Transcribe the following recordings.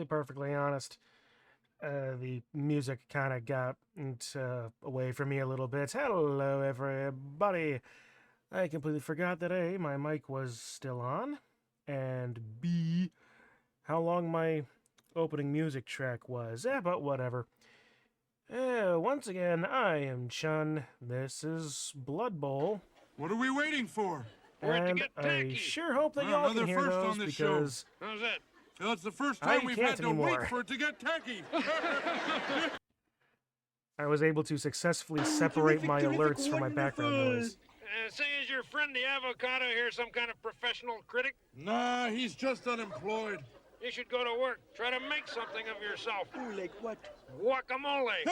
be perfectly honest, the music kind of got away from me a little bit. Hello, everybody. I completely forgot that A, my mic was still on, and B, how long my opening music track was. But whatever. Once again, I am Chun. This is Blood Bowl. What are we waiting for? And I sure hope that y'all can hear those because... How's that? Well, it's the first time we've had to wait for it to get tacky. I was able to successfully separate my alerts from my background noise. Say, is your friend the avocado here some kind of professional critic? Nah, he's just unemployed. You should go to work. Try to make something of yourself. Oh, like what? Guacamole.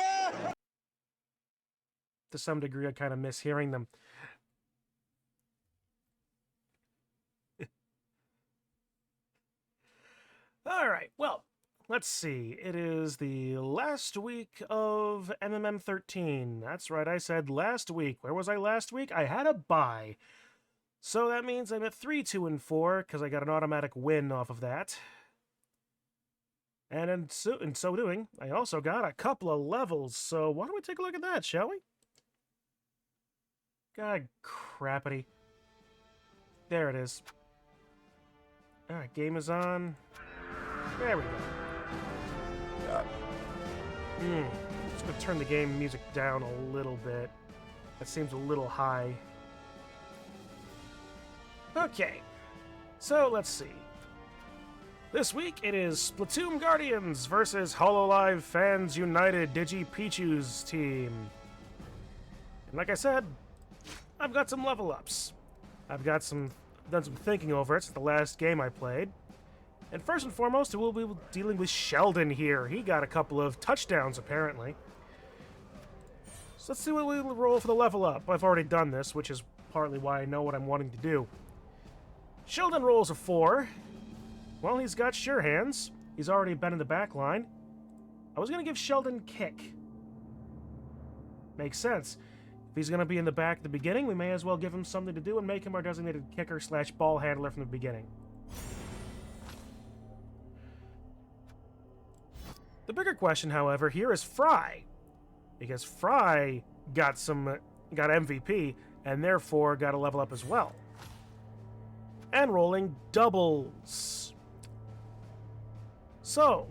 To some degree, I kind of miss hearing them. Alright, well, let's see. It is the last week of MMM 13. That's right, I said last week. Where was I last week? I had a bye. So that means I'm at 3, 2, and 4, because I got an automatic win off of that. And in so doing, I also got a couple of levels, so why don't we take a look at that, shall we? God crappity. There it is. Alright, game is on. There we go. Just gonna turn the game music down a little bit. That seems a little high. Okay, so let's see. This week it is Splatoon Guardians versus HoloLive Fans United Digi-Pichu's team. And like I said, I've got some level ups. I've done some thinking over it since the last game I played. And first and foremost, we'll be dealing with Sheldon here. He got a couple of touchdowns, apparently. So let's see what we'll roll for the level up. I've already done this, which is partly why I know what I'm wanting to do. Sheldon rolls a 4. Well, he's got sure hands. He's already been in the back line. I was going to give Sheldon kick. Makes sense. If he's going to be in the back at the beginning, we may as well give him something to do and make him our designated kicker / ball handler from the beginning. The bigger question, however, here is Fry. Because Fry got MVP, and therefore got a level up as well. And rolling doubles. So,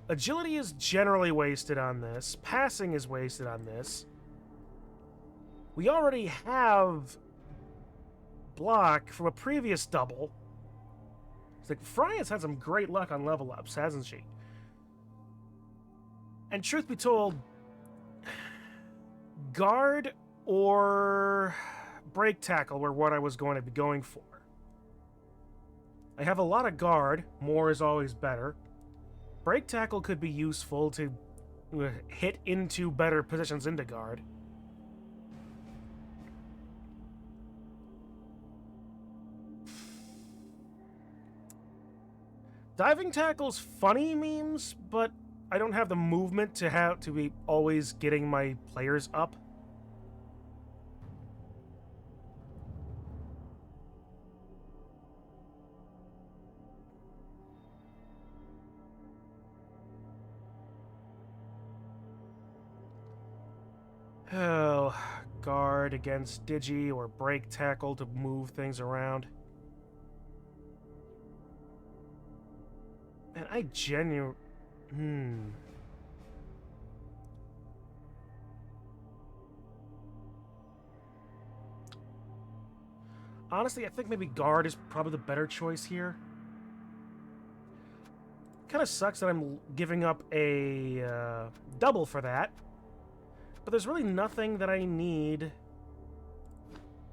agility is generally wasted on this. Passing is wasted on this. We already have block from a previous double. It's like Fry has had some great luck on level ups, hasn't she? And truth be told, guard or break tackle were what I was going to be going for. I have a lot of guard. More is always better. Break tackle could be useful to hit into better positions into guard. Diving tackle's funny memes, but I don't have the movement to be always getting my players up. Oh, guard against Digi or break tackle to move things around. And I genuinely... Honestly, I think maybe guard is probably the better choice here. Kind of sucks that I'm giving up a double for that. But there's really nothing that I need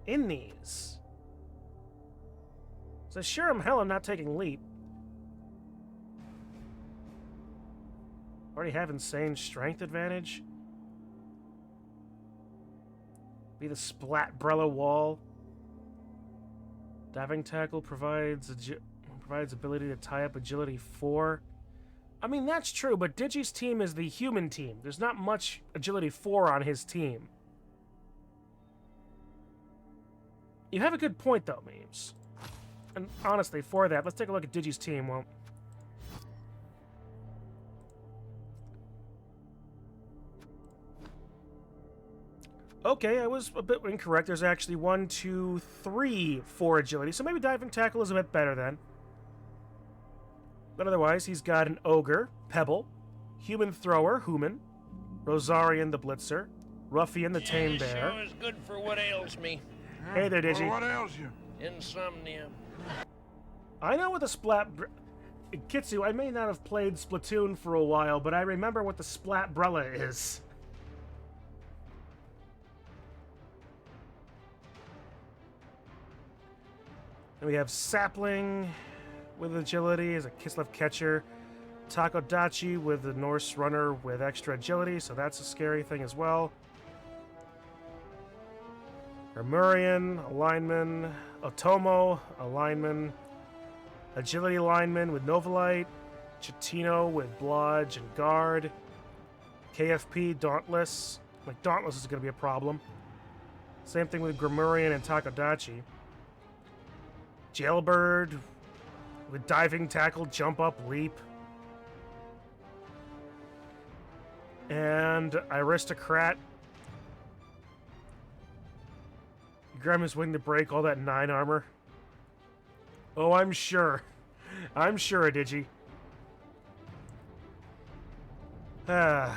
in these. So sure, I'm not taking leap. Already have insane strength advantage. Be the Splatbrella wall. Diving tackle provides ability to tie up agility 4. I mean, that's true, but Digi's team is the human team. There's not much agility 4 on his team. You have a good point, though, Memes. And honestly, for that, let's take a look at Digi's team. Well, Okay, I was a bit incorrect. There's actually 1, 2, 3 for agility, so maybe diving tackle is a bit better then. But otherwise, he's got an ogre, Pebble, human thrower, Hooman, Rosarian the Blitzer, Ruffian the Tame Bear. Show is good for what ails me. Hey there, Digi. Well, what ails you? Insomnia. I know what the Kitsu, I may not have played Splatoon for a while, but I remember what the Splatbrella is. And we have Sapling with agility as a Kislev catcher. Takodachi with the Norse runner with extra agility, so that's a scary thing as well. Lemurian, a lineman. Otomo, a lineman. Agility lineman with Novalite. Chitino with Blodge and Guard. KFP, Dauntless. Like, Dauntless is going to be a problem. Same thing with Grammurian and Takodachi. Jailbird with diving tackle, jump up, leap. And Aristocrat. Grab his wing to break all that 9 armor. Oh, I'm sure. I'm sure, Digi. Yeah.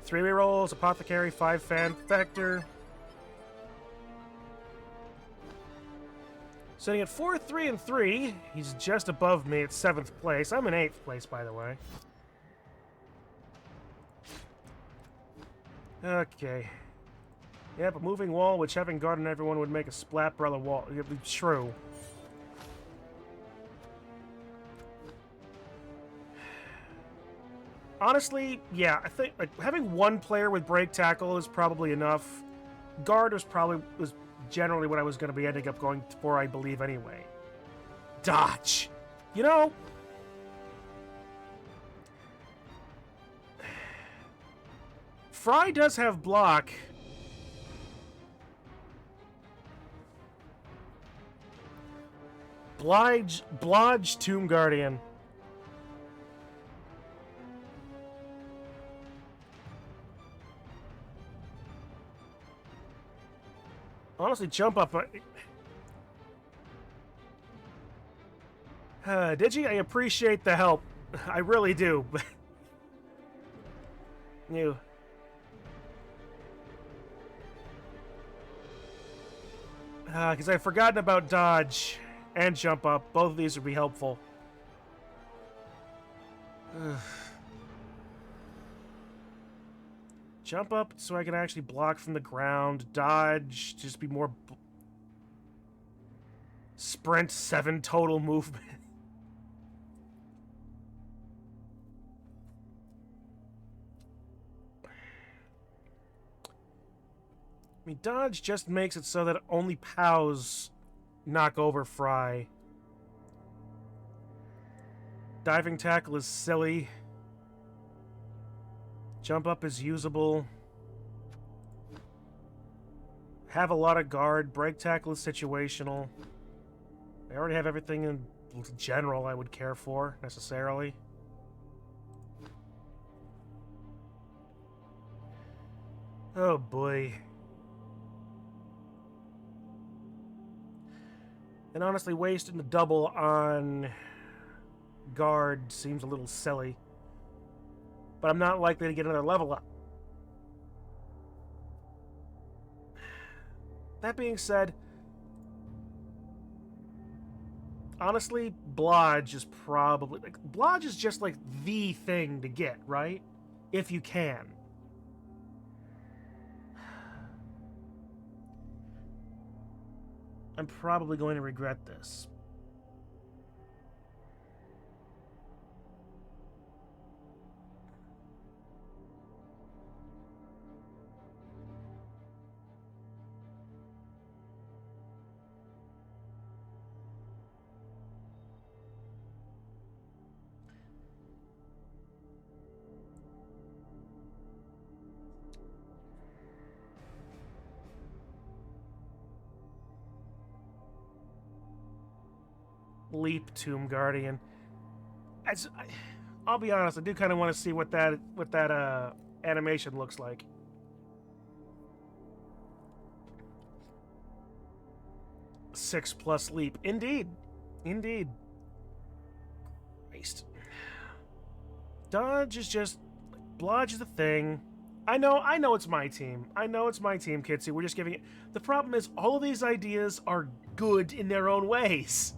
3 rerolls, Apothecary, 5 Fan Factor. Sitting at 4, 3, and 3. He's just above me at 7th place. I'm in 8th place, by the way. Okay. Yeah, but moving wall, which having guard on everyone would make a Splatbrella wall. It'd be true. Honestly, yeah, I think like having 1 player with break tackle is probably enough. Guard was generally what I was going to be ending up going for, I believe, anyway. Dodge. You know, Fry does have block. Blodge Tomb Guardian. Honestly, jump up. Digi, I appreciate the help. I really do. You. Because I've forgotten about dodge and jump up. Both of these would be helpful. Jump up so I can actually block from the ground. Dodge, just be more... Sprint, 7 total movement. I mean, dodge just makes it so that only POWs knock over Fry. Diving tackle is silly. Jump up is usable. Have a lot of guard. Break tackle is situational. I already have everything in general I would care for, necessarily. Oh boy. And honestly, wasting the double on guard seems a little silly. But I'm not likely to get another level up. That being said, honestly, Blodge is probably... like, Blodge is just, like, the thing to get, right? If you can. I'm probably going to regret this. Leap Tomb Guardian. I'll be honest, I do kind of want to see what that animation looks like. +6 leap. Indeed. Indeed. Christ. Dodge is just... Blodge is the thing. I know it's my team. I know it's my team, Kitsy. We're just giving it... The problem is, all of these ideas are good in their own ways.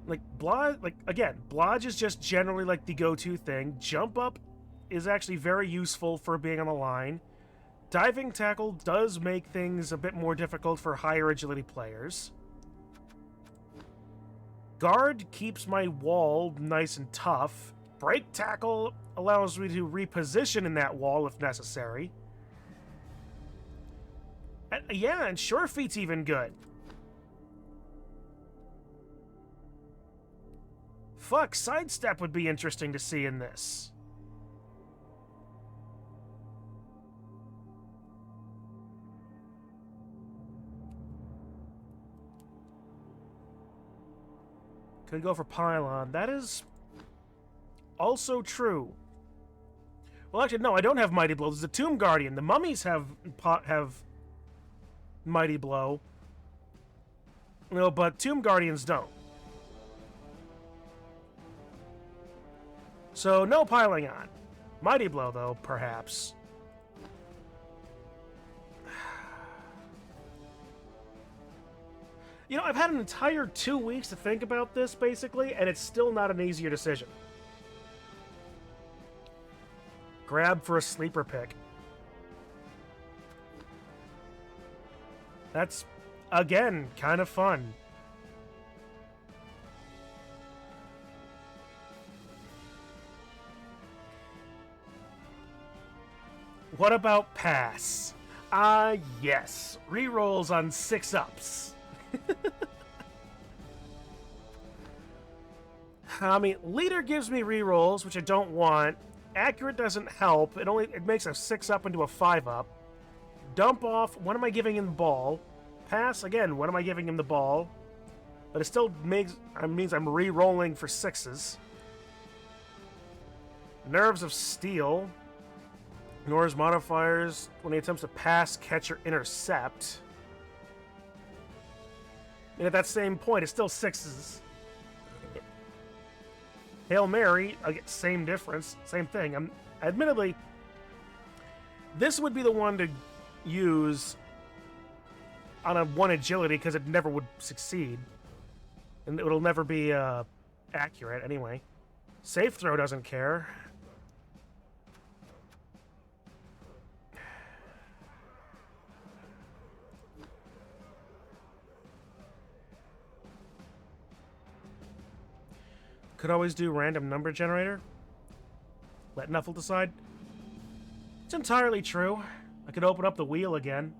Like, again, Blodge is just generally, like, the go-to thing. Jump up is actually very useful for being on the line. Diving tackle does make things a bit more difficult for higher agility players. Guard keeps my wall nice and tough. Break tackle allows me to reposition in that wall if necessary. Yeah, and sure feet's even good. Fuck, sidestep would be interesting to see in this. Could go for pylon. That is also true. Well, actually, no, I don't have Mighty Blow. This is a Tomb Guardian. The mummies have Mighty Blow. No, but Tomb Guardians don't. So, no piling on. Mighty Blow, though, perhaps. You know, I've had an entire 2 weeks to think about this, basically, and it's still not an easier decision. Grab for a sleeper pick. That's, again, kind of fun. What about pass? Yes. Rerolls on 6-ups. I mean, leader gives me rerolls, which I don't want. Accurate doesn't help. It makes a 6-up into a 5-up. Dump off. When am I giving him the ball? Pass again. When am I giving him the ball? But it still means I'm re-rolling for 6s. Nerves of Steel. Ignores modifiers when he attempts to pass, catch, or intercept. And at that same point, it's still 6s. Hail Mary, same difference, same thing. Admittedly, this would be the one to use on a 1 agility because it never would succeed. And it'll never be accurate anyway. Safe throw doesn't care. Could always do random number generator. Let Nuffle decide. It's entirely true. I could open up the wheel again.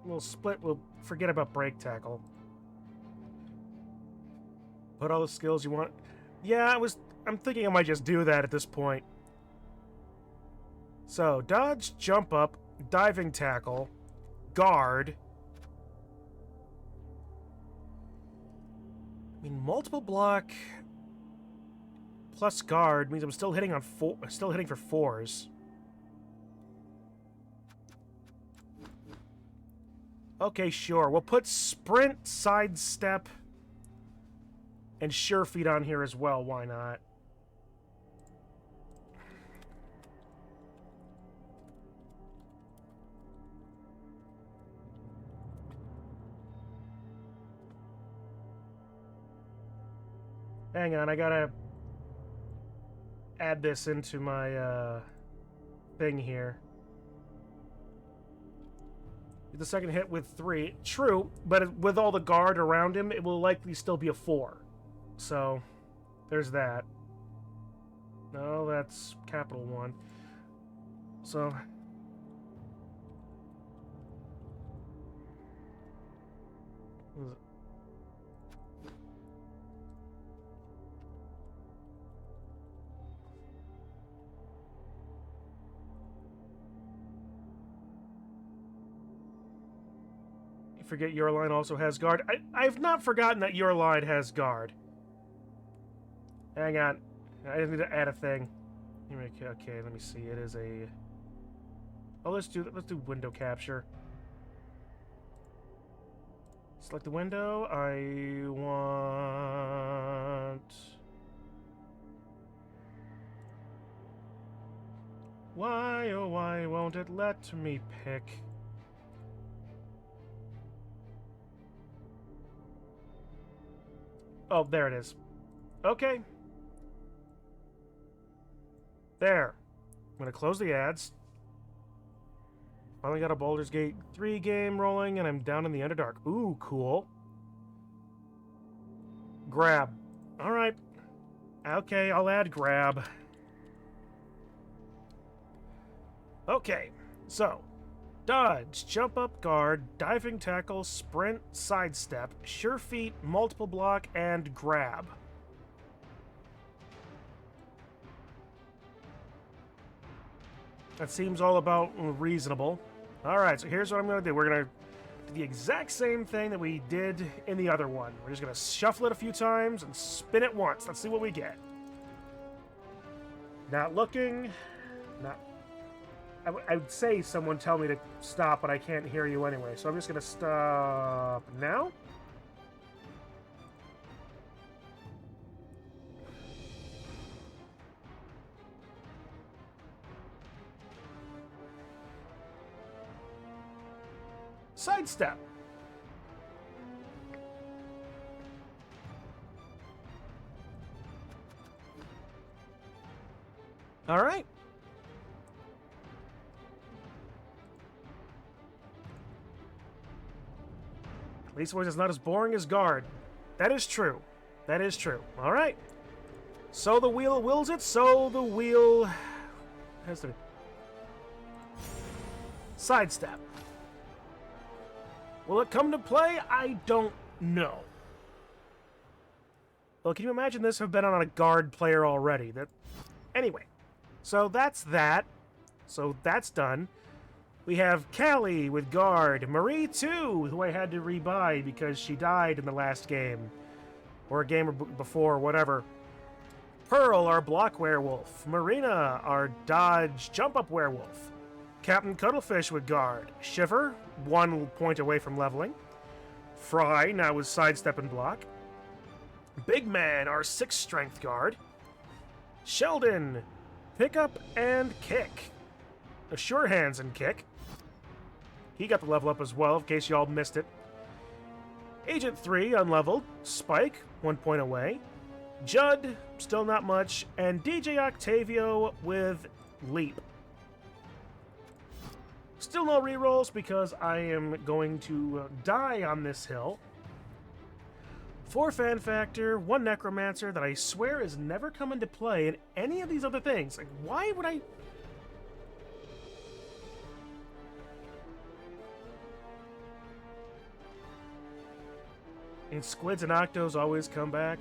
We'll split, we'll forget about break tackle. Put all the skills you want. Yeah, I'm thinking I might just do that at this point. So, dodge, jump up, diving tackle, guard. I mean, multiple block plus guard means I'm still hitting on for 4s. Okay, sure. We'll put sprint, sidestep, and sure feet on here as well. Why not? Hang on, I gotta add this into my thing here. The second hit with 3. True, but with all the guard around him, it will likely still be a 4. So, there's that. No, that's capital 1. So... Forget your line also has guard. I've not forgotten that your line has guard. Hang on. I just need to add a thing. Okay, let me see. It is a... Oh, let's do window capture. Select the window. I want... Why, oh why won't it let me pick... Oh, there it is. Okay. There. I'm going to close the ads. Finally got a Baldur's Gate 3 game rolling, and I'm down in the Underdark. Ooh, cool. Grab. Alright. Okay, I'll add grab. Okay, so... Dodge, jump up guard, diving tackle, sprint, sidestep, sure feet, multiple block, and grab. That seems all about reasonable. Alright, so here's what I'm going to do. We're going to do the exact same thing that we did in the other one. We're just going to shuffle it a few times and spin it once. Let's see what we get. Not looking. Not... I would say someone tell me to stop, but I can't hear you anyway. So I'm just going to stop now. Sidestep. All right. Least voice is not as boring as guard. That is true. That is true. All right. So the wheel wills it. So the wheel has to sidestep. Will it come to play? I don't know. Well, can you imagine this have been on a guard player already? Anyway, so that's that. So that's done. We have Callie with guard. Marie, too, who I had to rebuy because she died in the last game. Or a game before, whatever. Pearl, our block werewolf. Marina, our dodge jump-up werewolf. Captain Cuttlefish with guard. Shiver, 1 point away from leveling. Fry, now with sidestep and block. Big Man, our 6 strength guard. Sheldon, pick up and kick. A sure hands and kick. He got the level up as well, in case y'all missed it. Agent 3, unleveled. Spike, 1 point away. Judd, still not much. And DJ Octavio with leap. Still no rerolls because I am going to die on this hill. 4 fan factor, 1 necromancer that I swear is never come into play in any of these other things. Like, why would I... And squids and octos always come back.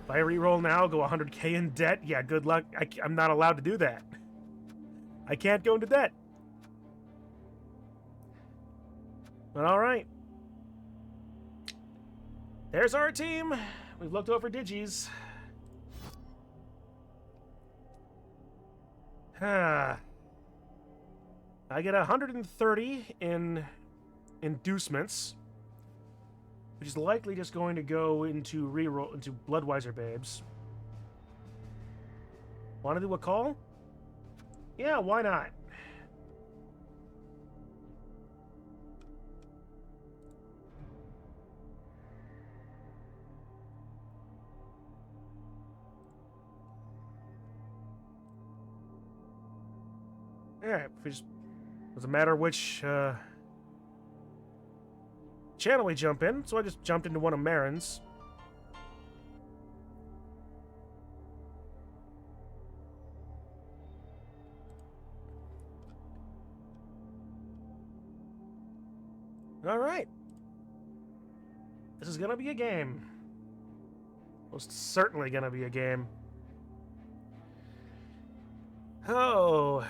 If I reroll now, go 100k in debt, yeah, good luck. I'm not allowed to do that. I can't go into debt. But alright. There's our team. We've looked over Digis. I get 130 in inducements, which is likely just going to go into reroll into Bloodweiser Babes. Want to do a call? Yeah, why not? Alright, doesn't matter which channel we jump in, so I just jumped into one of Marin's. Alright. This is gonna be a game. Most certainly gonna be a game. Oh.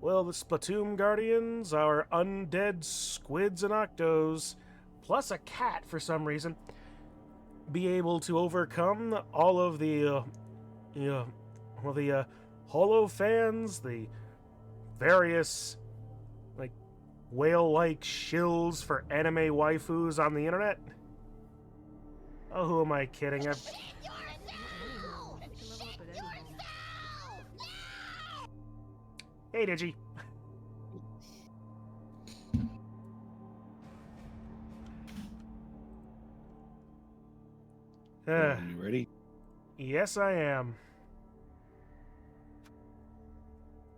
Well, the Splatoon Guardians are undead squids and octos, plus a cat for some reason, be able to overcome all of the, holo fans, the various, like, whale-like shills for anime waifus on the internet? Oh, who am I kidding? Hey, Digi. You ready? Yes, I am.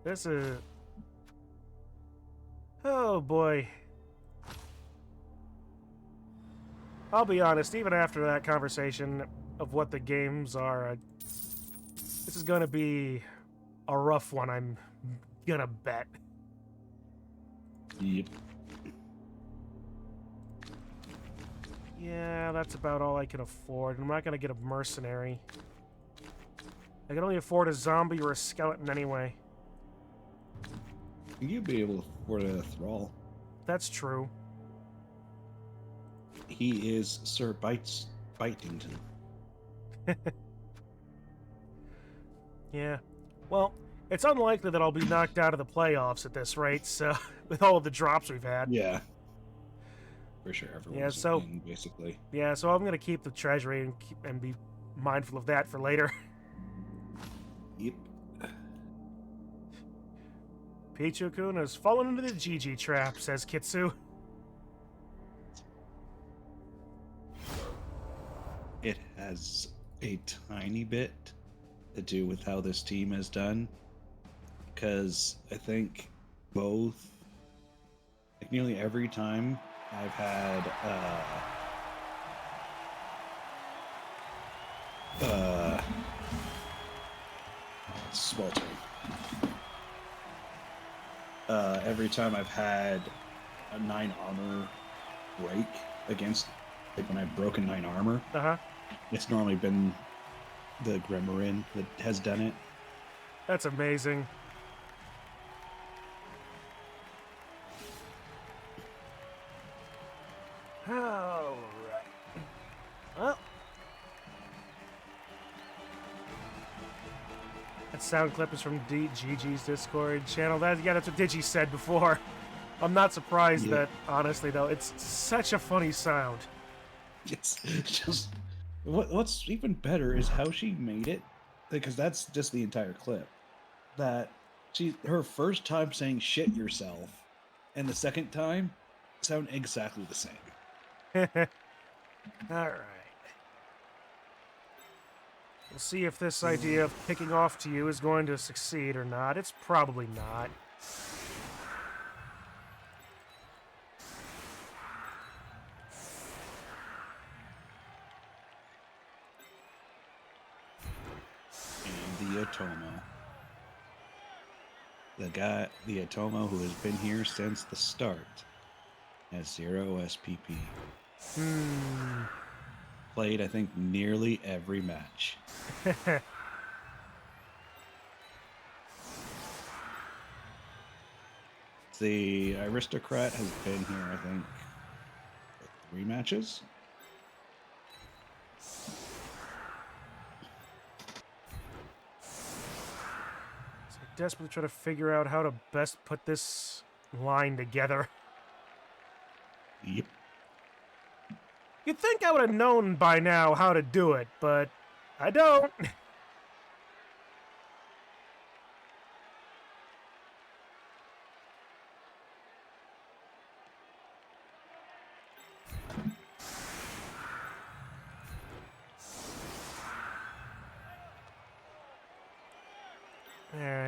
This is... Oh, boy. I'll be honest, even after that conversation of what the games are, this is going to be a rough one, I'm gonna bet. Yep. Yeah, that's about all I can afford. I'm not gonna get a mercenary. I can only afford a zombie or a skeleton anyway. You'd be able to afford a thrall. That's true. He is Sir Bitington. Yeah. Well, it's unlikely that I'll be knocked out of the playoffs at this rate, so with all of the drops we've had. Yeah. For sure, everyone's in, basically. Yeah, so I'm gonna keep the treasury and be mindful of that for later. Yep. Pichu-kun has fallen into the GG trap, says Kitsu. It has a tiny bit to do with how this team has done, because I think both, like nearly every time I've had sweltering. Every time I've had a 9 armor break against, like when I've broken 9 armor, it's normally been the Marin that has done it. That's amazing. All right. Well, that sound clip is from GG's Discord channel. That's what Digi said before. I'm not surprised that, honestly, though, it's such a funny sound. It's just... What's even better is how she made it, because that's just the entire clip. That her first time saying shit yourself and the second time sound exactly the same. All right. We'll see if this idea of picking off to you is going to succeed or not. It's probably not. The Otomo. The Otomo who has been here since the start, has 0 SPP. Played, I think, nearly every match. The Aristocrat has been here, I think, 3 matches. Desperately try to figure out how to best put this line together. Yep. You'd think I would have known by now how to do it, but I don't.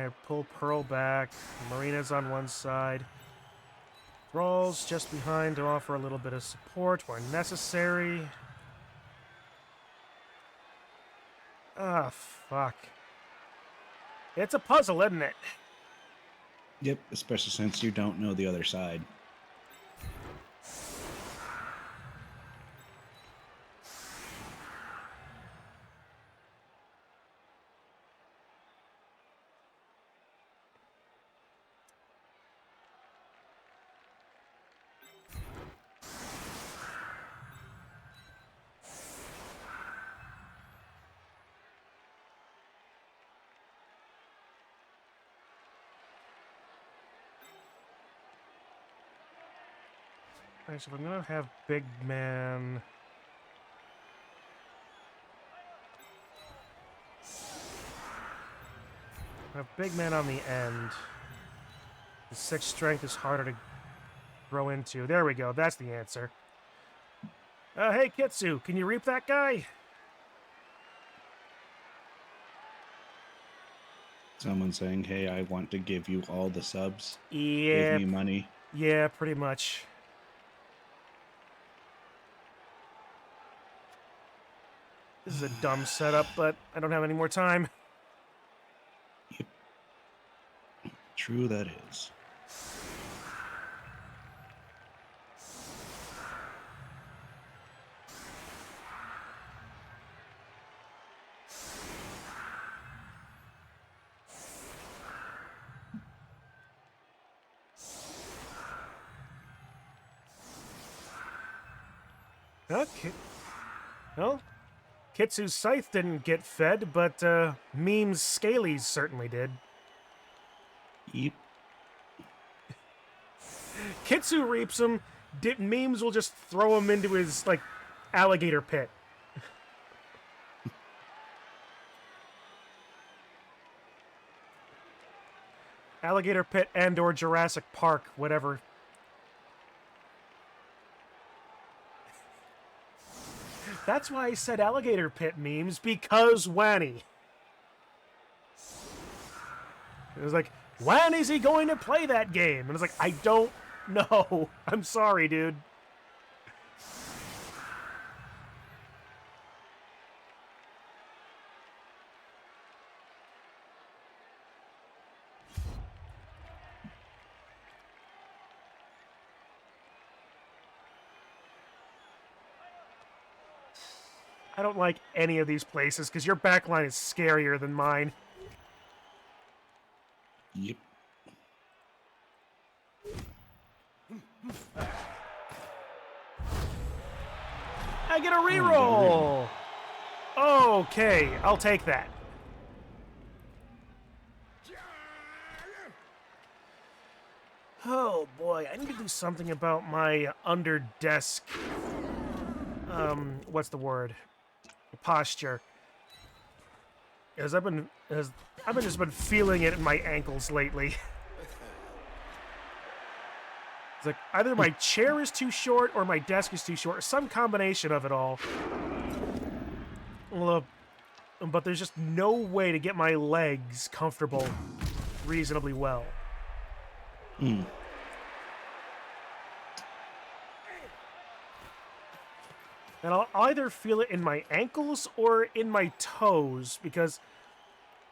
I pull Pearl back. Marina's on one side. Thrall's just behind to offer a little bit of support where necessary. Ah, fuck. It's a puzzle, isn't it? Yep, especially since you don't know the other side. Actually, I'm gonna have Big Man. I have Big Man on the end. The 6 strength is harder to grow into. There we go. That's the answer. Hey, Kitsu, can you reap that guy? Someone saying, hey, I want to give you all the subs. Yeah. Give me money. Yeah, pretty much. This is a dumb setup, but I don't have any more time. Yep. True that is. Okay. Well, Kitsu's scythe didn't get fed, but Meme's Scalies certainly did. Yep. Kitsu reaps him, Memes will just throw him into his, like, alligator pit. Alligator pit and or Jurassic Park, whatever. That's why I said alligator pit Memes, because Wanny. It was like, when is he going to play that game? And it's like, I don't know. I'm sorry, dude. I don't like any of these places because your backline is scarier than mine. Yep. I get a reroll. Okay, I'll take that. Oh boy, I need to do something about my under desk. What's the word? Posture. As I've just been feeling it in my ankles lately. It's like either my chair is too short or my desk is too short, or some combination of it all. But there's just no way to get my legs comfortable reasonably well. Hmm. And I'll either feel it in my ankles or in my toes because,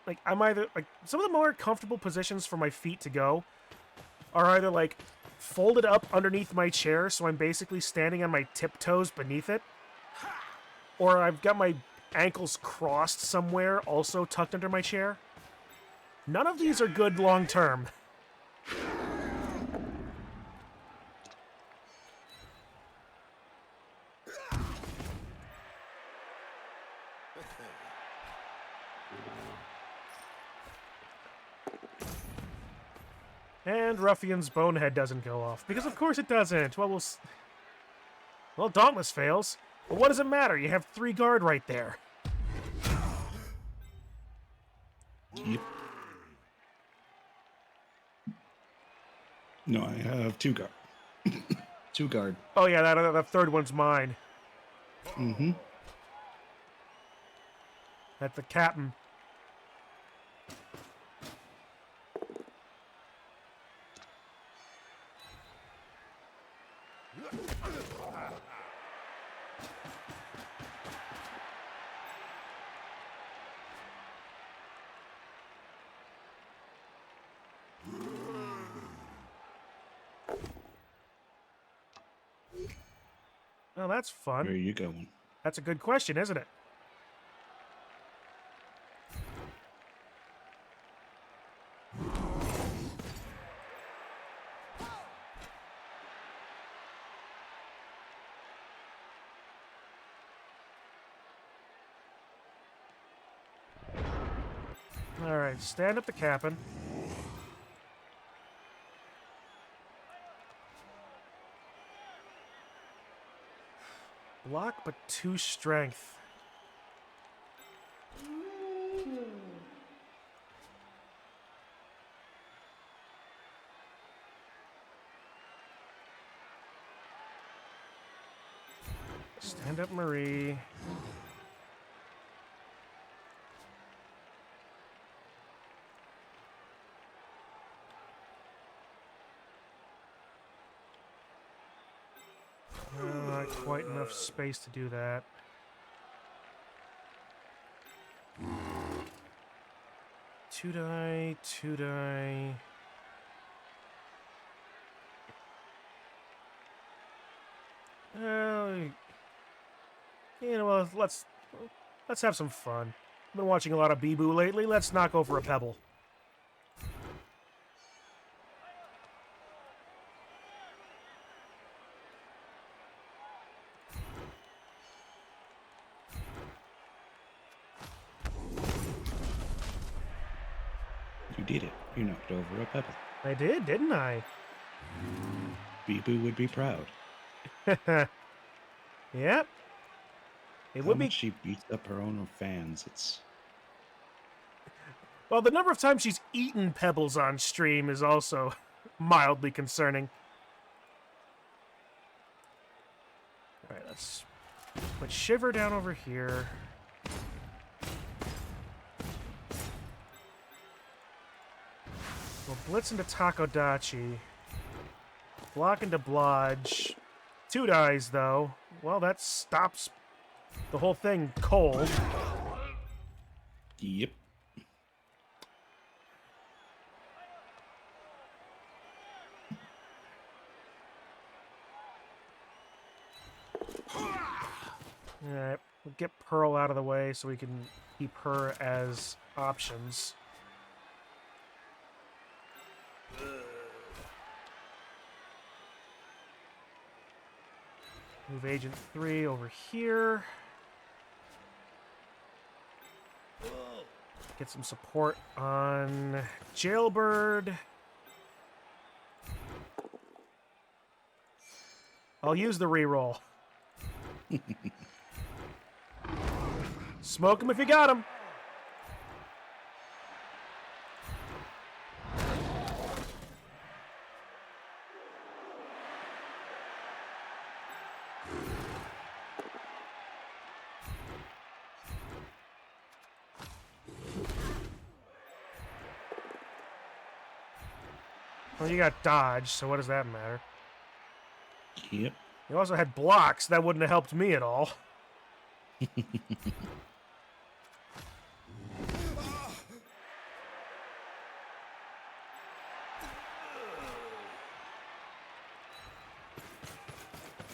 like, I'm either, like, some of the more comfortable positions for my feet to go are either, like, folded up underneath my chair so I'm basically standing on my tiptoes beneath it, or I've got my ankles crossed somewhere also tucked under my chair. None of these are good long term. And Ruffian's bonehead doesn't go off. Because of course it doesn't. Well, Dauntless fails. But what does it matter? You have 3 guard right there. Yep. No, I have 2 guard. 2 guard. Oh yeah, that third one's mine. Mm-hmm. That's the captain. Oh, that's fun. Where are you going? That's a good question, isn't it? All right, stand up the Cap'n. Block, but 2 strength. Stand up, Marie. Not quite enough space to do that. Two die, 2 die. You know, well, let's have some fun. I've been watching a lot of Bee-Boo lately. Let's not go for a Pebble. You did it. You knocked over a Pebble. I did, didn't I? Bee-Boo would be proud. Yep. It How would be. much she beats up her own fans. It's... Well, the number of times she's eaten Pebbles on stream is also mildly concerning. All right, let's put Shiver down over here. We'll blitz into Takodachi. Block into Blodge. 2 dies, though. Well, that stops the whole thing cold. Yep. Alright, we'll get Pearl out of the way so we can keep her as options. Move Agent 3 over here. Get some support on Jailbird. I'll use the reroll. Smoke him if you got him. Well, you got dodge, so what does that matter? Yep. You also had blocks. That wouldn't have helped me at all.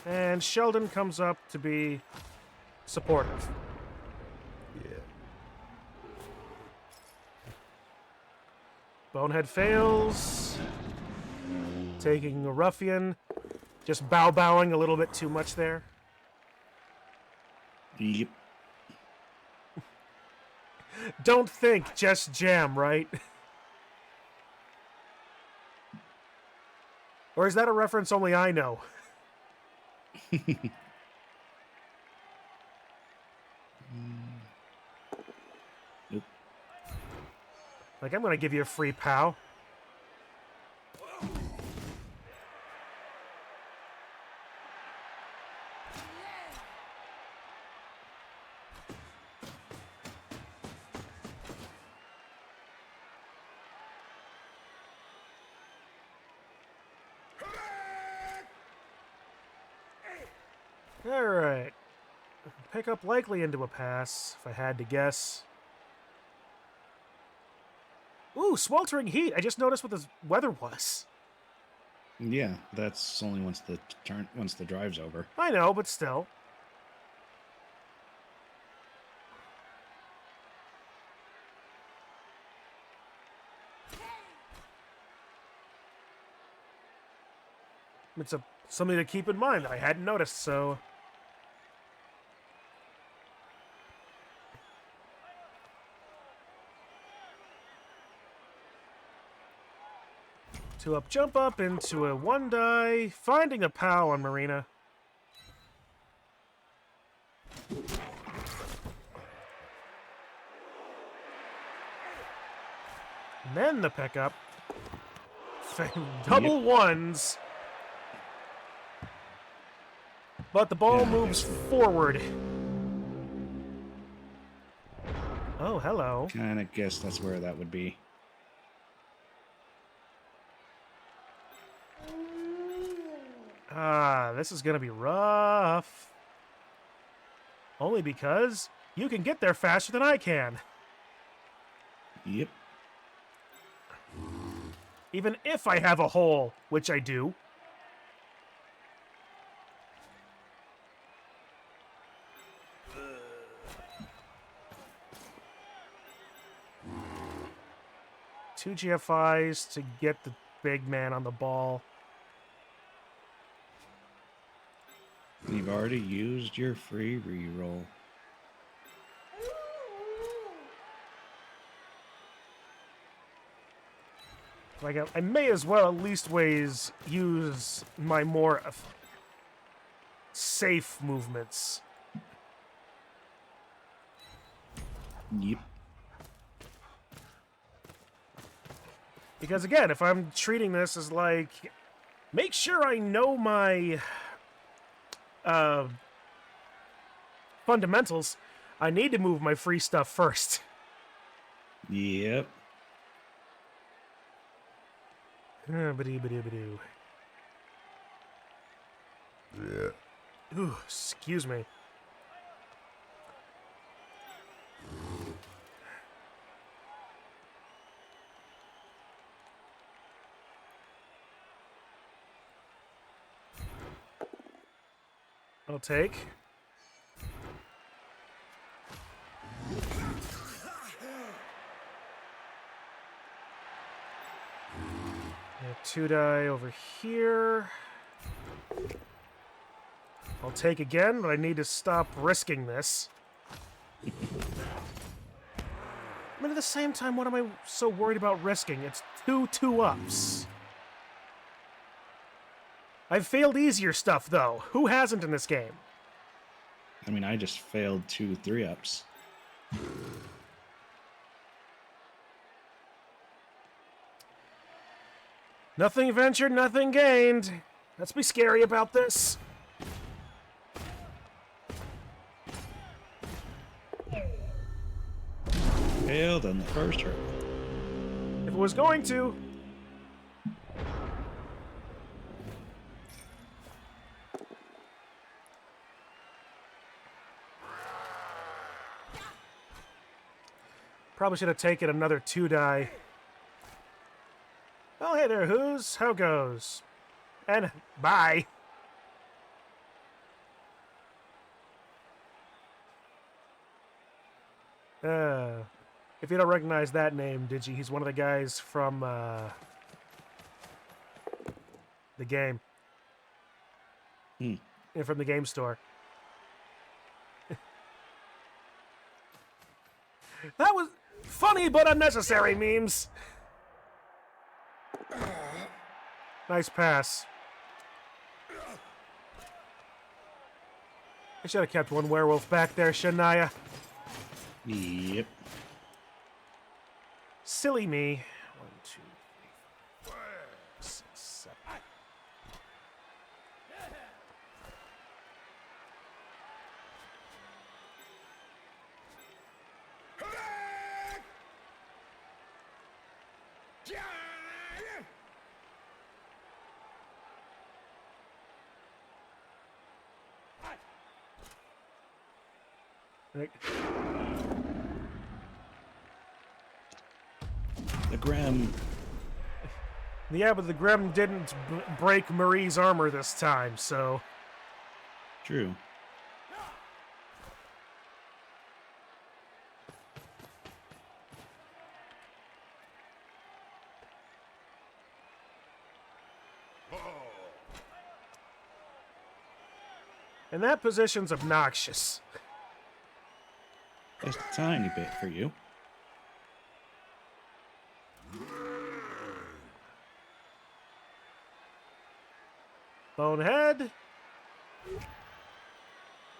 And Sheldon comes up to be supportive. Yeah. Bonehead fails. Taking a Ruffian. Just bow-bowing a little bit too much there. Yep. Don't think, just jam, right? Or is that a reference only I know? Nope. Like, I'm gonna give you a free POW. Alright. Pick up likely into a pass, if I had to guess. Ooh, sweltering heat. I just noticed what the weather was. Yeah, that's only once the drive's over. I know, but still. It's something to keep in mind that I hadn't noticed, so... Two up, jump up into a one die, finding a POW on Marina. And then the pickup. Double ones. But the ball moves forward. Oh, hello. Kind of guess that's where that would be. Ah, this is gonna be rough. Only because you can get there faster than I can. Yep. Even if I have a hole, which I do. Two GFIs to get the big man on the ball. You've already used your free reroll. Like, I may as well at least use my more safe movements. Yep. Because again, if I'm treating this as like, make sure I know my fundamentals, I need to move my free stuff first. Yep. Ba-dee-ba-dee-ba-doo. Yeah. Ooh, excuse me. I'll take. Two die over here. I'll take again, but I need to stop risking this. I mean, at the same time, what am I so worried about risking? It's two ups. I've failed easier stuff, though. Who hasn't in this game? I mean, I just failed 2 3-ups. Nothing ventured, nothing gained. Let's be scary about this. Failed on the first hurdle. If it was going to. Probably should have taken another 2 die. Oh, hey there, Who's? How goes? And bye. If you don't recognize that name, did you? He's one of the guys from the game. And from the game store. That was funny but unnecessary memes. Nice pass. I should have kept one werewolf back there, shouldn't I? Yep. Silly me. 1, 2, 3, 4, 6, 7. The Graham. Yeah, but the Grem didn't break Marie's armor this time, so... True. And that position's obnoxious. Just a tiny bit for you. Bonehead.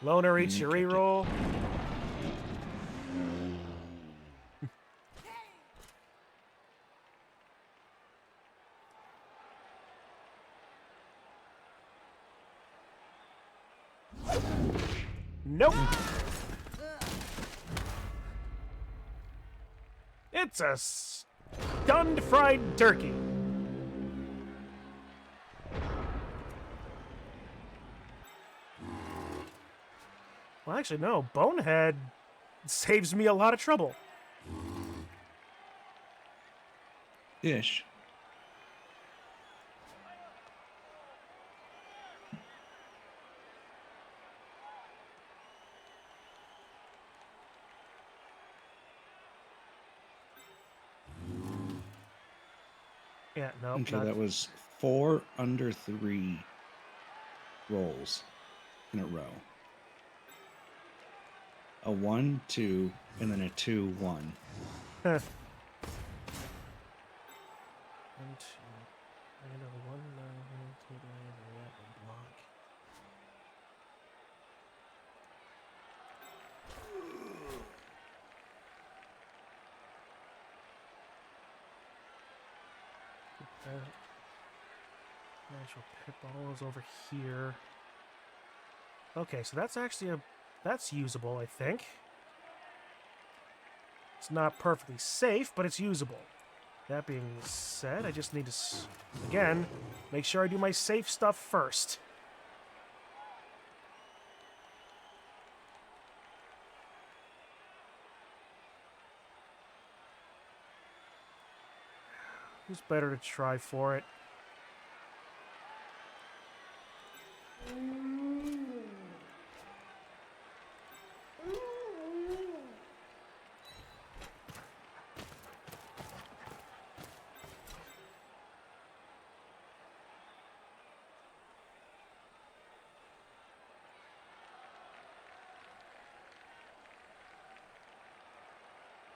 Loner eats your reroll. Nope. It's a stunned fried turkey. Well, actually, no. Bonehead saves me a lot of trouble. Ish. Yeah, no. Okay, that was 4 under 3 rolls in a row. A 1, 2, and then a 2, 1. 1, 2, and a 1, 2, block. Actual pit ball is over here. Okay, so that's actually that's usable, I think. It's not perfectly safe, but it's usable. That being said, I just need to, again, make sure I do my safe stuff first. Who's better to try for it?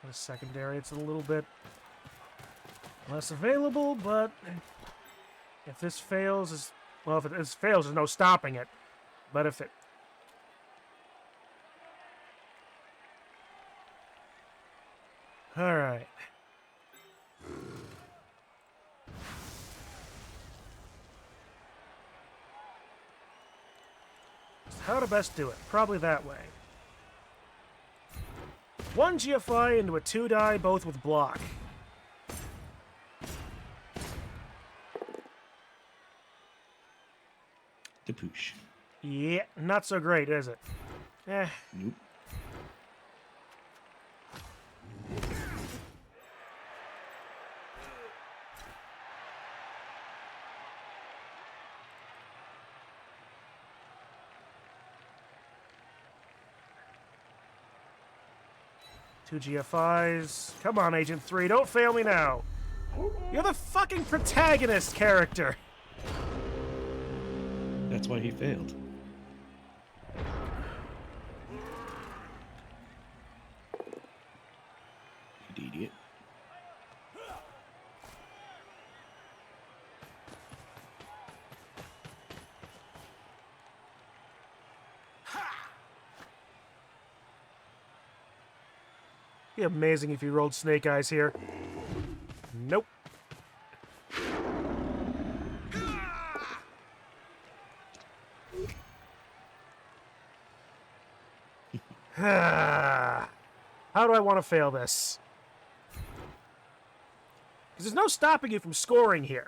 The secondary, it's a little bit less available, but if this fails, well, if it fails, there's no stopping it. But if it... Alright. How to best do it? Probably that way. 1 GFI into a 2 die, both with block. The poosh. Yeah, not so great, is it? Eh. Nope. Two GFIs. Come on, Agent 3, don't fail me now. You're the fucking protagonist character. That's why he failed. You idiot. Be amazing if you rolled Snake Eyes here. Nope. How do I want to fail this? Because there's no stopping you from scoring here.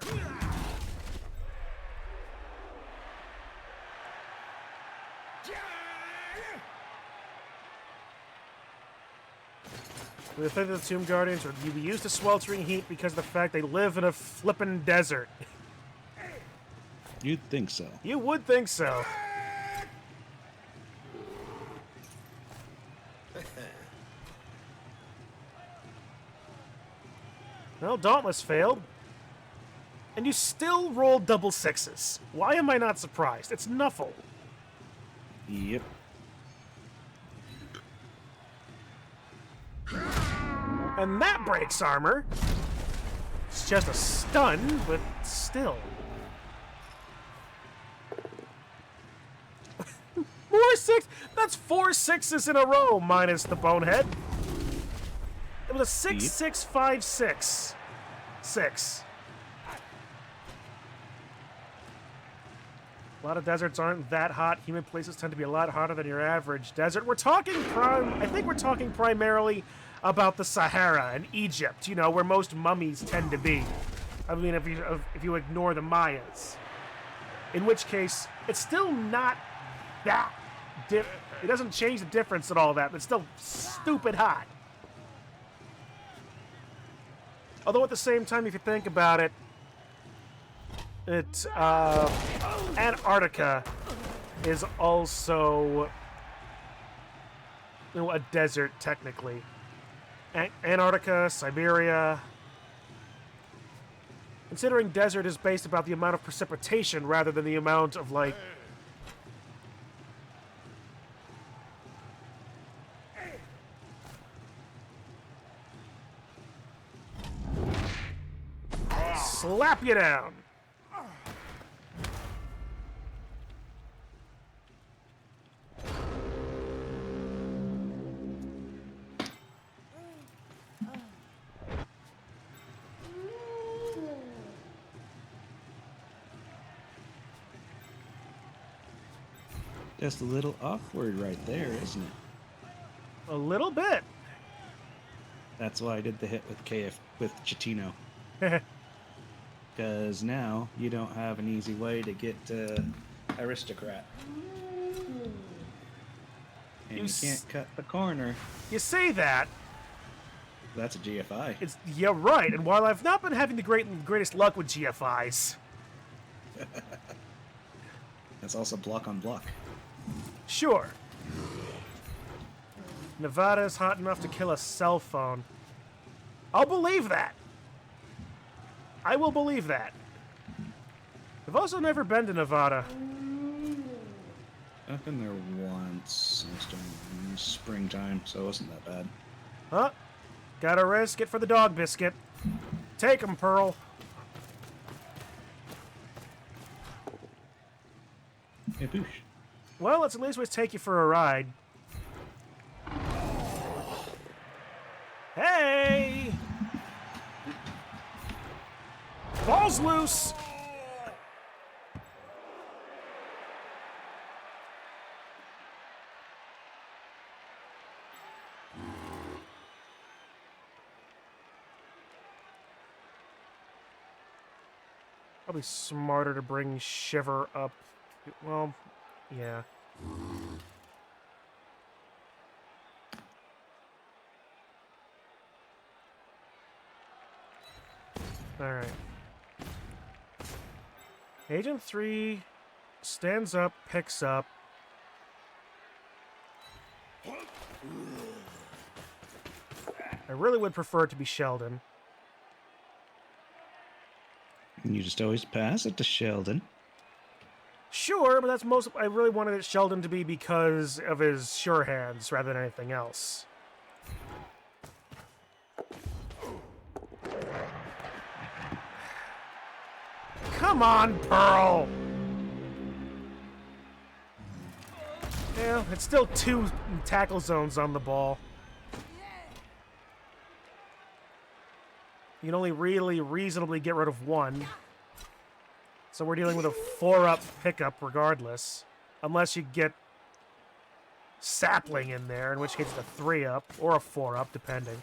The thing that the Tomb Guardians are used to sweltering heat because of the fact they live in a flippin' desert. You'd think so. You would think so. Well, Dauntless failed. And you still rolled double sixes. Why am I not surprised? It's Nuffle. Yep. And that breaks armor. It's just a stun, but still. More six. That's 4 sixes in a row, minus the bonehead. It was a 6-6-5-6. 6. A lot of deserts aren't that hot. Humid places tend to be a lot hotter than your average desert. I think we're talking primarily about the Sahara and Egypt, you know, where most mummies tend to be. I mean, if you ignore the Mayas. In which case, it's still not that it doesn't change the difference at all that, but it's still stupid hot. Although at the same time, if you think about it, Antarctica is also, you know, a desert technically. Antarctica, Siberia. Considering desert is based about the amount of precipitation rather than the amount of, like, slap you down. Just a little awkward right there, isn't it? A little bit. That's why I did the hit with Chitino. Because now you don't have an easy way to get Aristocrat. And you can't cut the corner. You say that. That's a GFI. Yeah, right. And while I've not been having the greatest luck with GFIs, that's also block on block. Sure. Nevada is hot enough to kill a cell phone. I'll believe that. I will believe that. I've also never been to Nevada. I've been there once. It was during springtime, so it wasn't that bad. Huh? Gotta risk it for the dog biscuit. Take 'em, Pearl. Hey, boosh. Well, let's at least always take you for a ride. Hey! Balls loose! Probably smarter to bring Shiver up. Well, yeah. Alright. Agent 3 stands up, picks up. I really would prefer it to be Sheldon. And you just always pass it to Sheldon. Sure, but that's most. I really wanted it Sheldon to be because of his sure hands rather than anything else. Come on, Pearl! Yeah, it's still 2 tackle zones on the ball. You can only really reasonably get rid of 1. So we're dealing with a 4-up pickup regardless. Unless you get Sapling in there, in which case it's a 3-up or a 4-up, depending.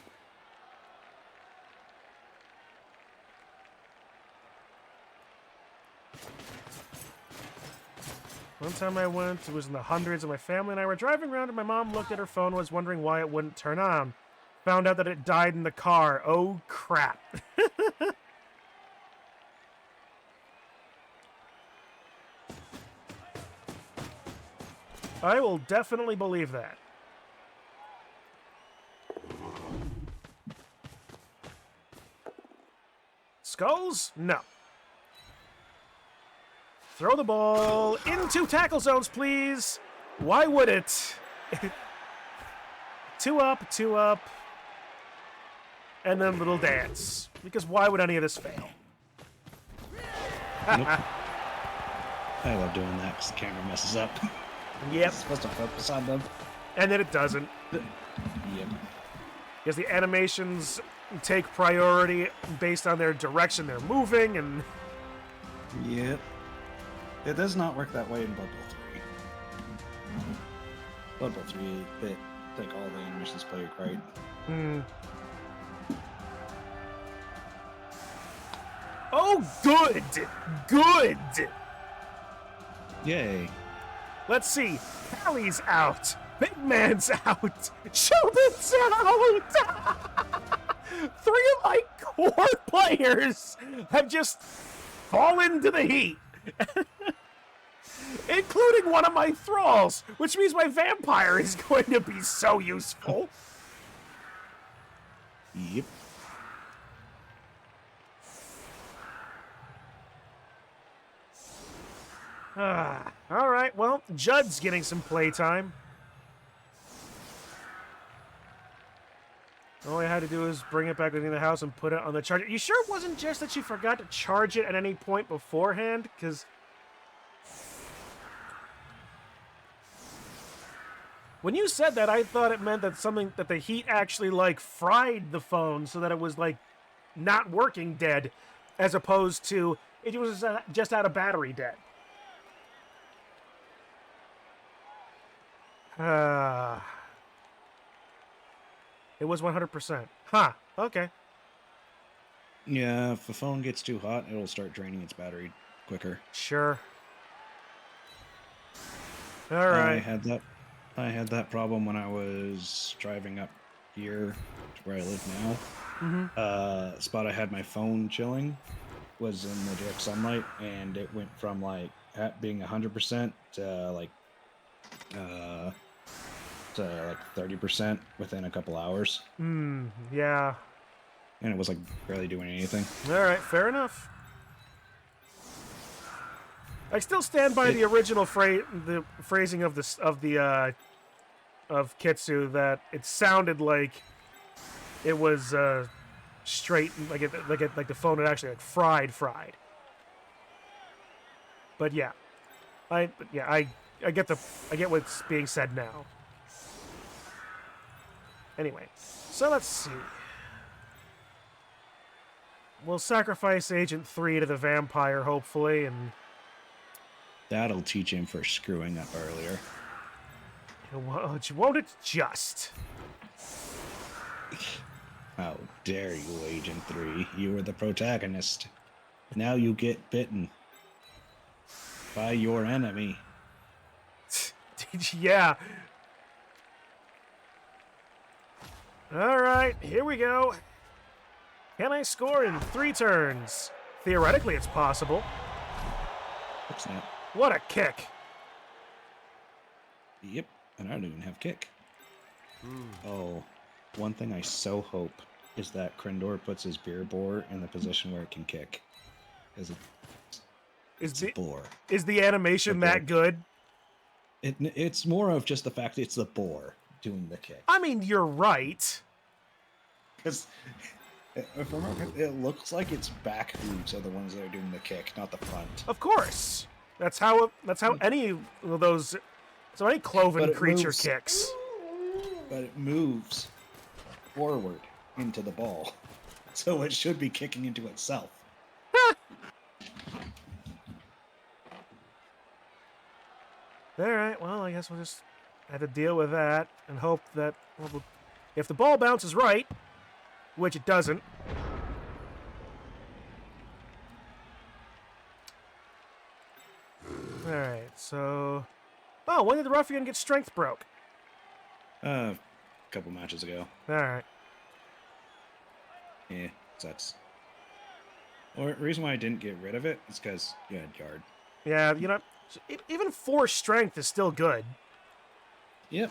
One time I went, it was in the hundreds, and my family and I were driving around, and my mom looked at her phone and was wondering why it wouldn't turn on. found out that it died in the car. Oh, crap. I will definitely believe that. Skulls? No. Throw the ball into tackle zones, please. Why would it? 2 up, 2 up. And then little dance. Because why would any of this fail? Nope. I love doing that because the camera messes up. Yep. It's supposed to focus on them. And then it doesn't. Yep. Because the animations take priority based on their direction they're moving, and... Yep. It does not work that way in Blood Bowl 3. Blood Bowl 3, they take all the animations played right. Oh, good! Good! Yay. Let's see. Pally's out. Big Man's out. Chumbud's out! 3 of my core players have just fallen to the heat. Including one of my thralls, which means my vampire is going to be so useful. Yep. All right, well, Judd's getting some playtime. All I had to do is bring it back within the house and put it on the charger. You sure it wasn't just that you forgot to charge it at any point beforehand? Because when you said that, I thought it meant that that the heat actually like fried the phone so that it was like not working dead, as opposed to it was just out of battery dead. It was 100%. Huh. Okay. Yeah, if the phone gets too hot, it'll start draining its battery quicker. Sure. All right. I had that problem when I was driving up here to where I live now. Mm-hmm. Spot I had my phone chilling was in the direct sunlight, and it went from like being 100% to like 30% within a couple hours. Yeah. And it was like barely doing anything. All right, fair enough. I still stand by the original phrasing of Kitsu, that it sounded like it was straight, like the phone had actually like fried. But yeah, I get what's being said now. Anyway, so let's see. We'll sacrifice Agent 3 to the vampire, hopefully, and that'll teach him for screwing up earlier. Won't it just? How dare you, Agent 3? You were the protagonist. Now you get bitten by your enemy. Yeah. All right, here we go. Can I score in 3 turns? Theoretically, it's possible. Snap. What a kick. Yep, and I don't even have kick. Oh, one thing I so hope is that Krindor puts his beer bore in the position where it can kick. Because it's a boar. Is the animation that good? It's more of just the fact it's the boar doing the kick. I mean, you're right. Because if I remember, it looks like its back hooves are the ones that are doing the kick, not the front. Of course. That's how any of those. So any cloven creature kicks. But it moves forward into the ball, so it should be kicking into itself. All right. Well, I guess we'll just have to deal with that and hope that if the ball bounces right, which it doesn't. All right. So, when did the Ruffian get strength broke? A couple matches ago. All right. Yeah, sucks. Or the reason why I didn't get rid of it is because you had guard. Yeah, you know, even 4 strength is still good. Yep.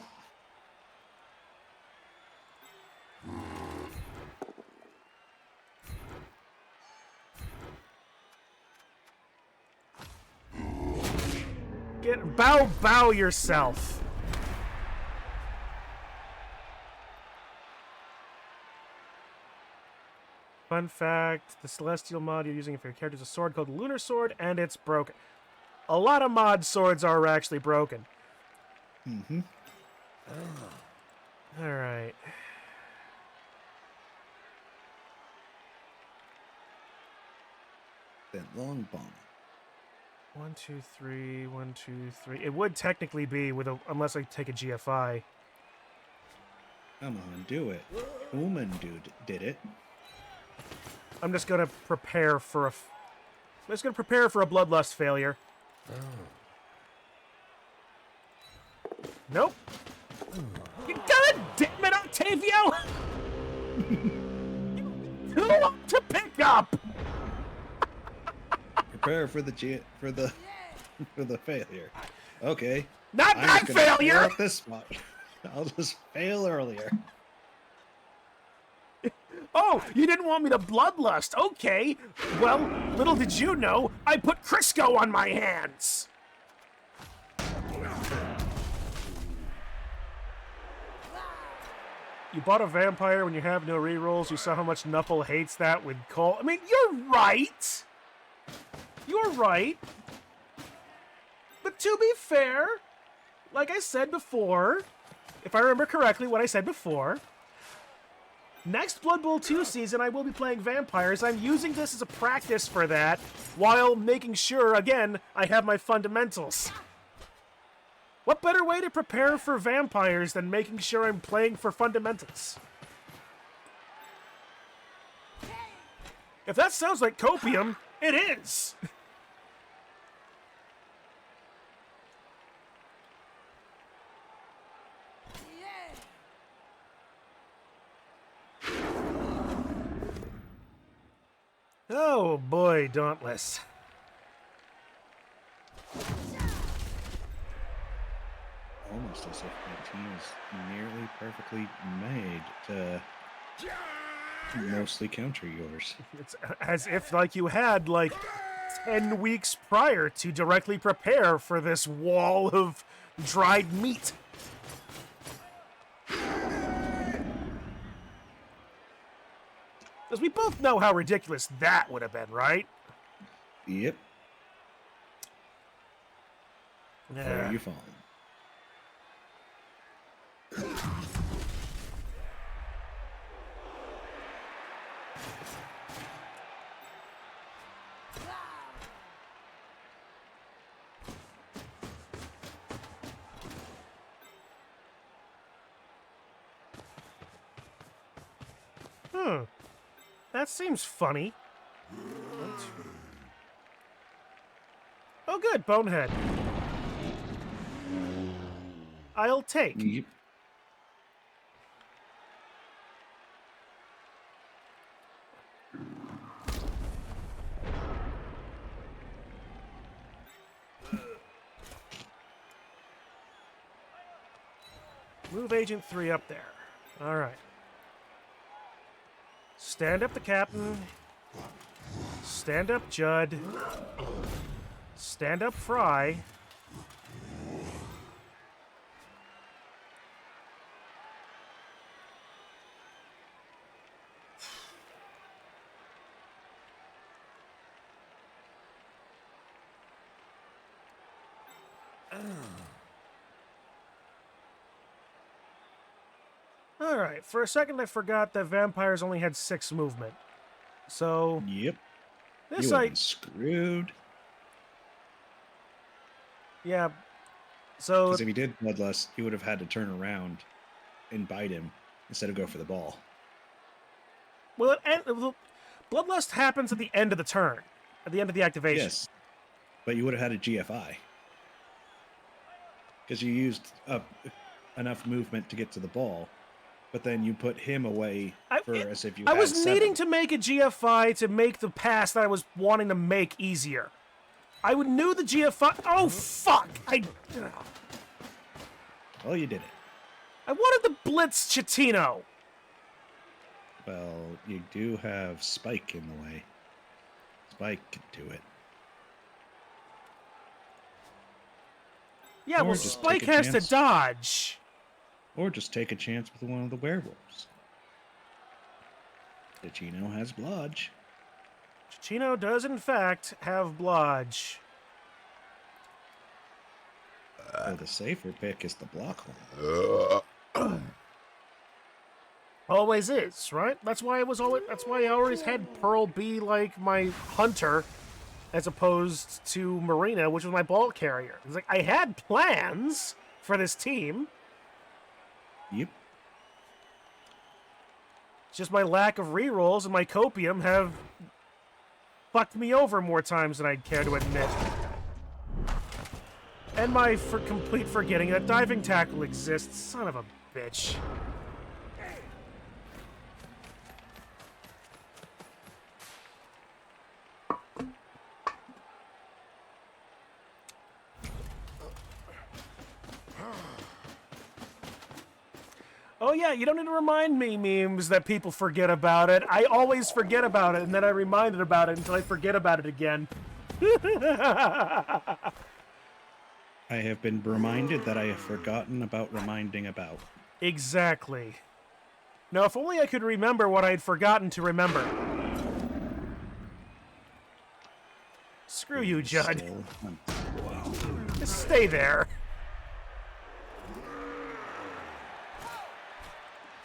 Bow yourself. Fun fact, the Celestial mod you're using for your character is a sword called Lunar Sword, and it's broken. A lot of mod swords are actually broken. Mm-hmm. All right. That long bomb. 1, 2, 3, 1, 2, 3. It would technically be with unless I take a GFI. Come on, do it. Hooman did it. I'm just gonna prepare for a bloodlust failure. Nope. You God damn it, Octavio! Too long to pick up. Prepare for the failure. Okay. Not that failure. At this spot. I'll just fail earlier. Oh, you didn't want me to bloodlust. Okay. Well, little did you know, I put Crisco on my hands. You bought a vampire when you have no rerolls. You saw how much Knuffle hates that with Cole. I mean, you're right. You're right. But to be fair, like I said before, if I remember correctly what I said before, next Blood Bowl 2 season, I will be playing vampires. I'm using this as a practice for that, while making sure, again, I have my fundamentals. What better way to prepare for vampires than making sure I'm playing for fundamentals? If that sounds like copium, it is! Oh boy, Dauntless. Almost as if my team is nearly perfectly made to mostly counter yours. It's as if like you had like 10 weeks prior to directly prepare for this wall of dried meat. Because we both know how ridiculous that would have been, right? Yep. Yeah. Where are you falling? That seems funny. Oh, good, Bonehead. I'll take. Yep. Move Agent 3 up there. All right. Stand up the Captain. Stand up Judd. Stand up Fry. Alright, for a second I forgot that vampires only had 6 movement. So... Yep. This you I... been screwed. Yeah. So... Because if he did Bloodlust, he would have had to turn around and bite him instead of go for the ball. Well, Bloodlust happens at the end of the turn. At the end of the activation. Yes. But you would have had a GFI. Because you used up enough movement to get to the ball. but then you put him away as if you I had was 7. needing to make a GFI to make the pass that I was wanting to make easier. I knew the GFI... Oh, fuck! Well, you did it. I wanted the Blitz Chitino. Well, you do have Spike in the way. Spike can do it. Yeah, Or well, just Spike take a has to chance. dodge. Or just take a chance with one of the werewolves. Chino has Blodge. Chino does, in fact, have Blodge. So the safer pick is the block hole. Always is, right? That's why I always had Pearl be like my hunter, as opposed to Marina, which was my ball carrier. It's like I had plans for this team. Yep. It's just my lack of rerolls and my copium have fucked me over more times than I'd care to admit. And my complete forgetting that diving tackle exists. Son of a bitch. Oh yeah, you don't need to remind me, memes, that people forget about it. I always forget about it, and then I reminded about it until I forget about it again. I have been reminded that I have forgotten about reminding about. Exactly. Now, if only I could remember what I'd forgotten to remember. Screw you, Judd. Just stay there.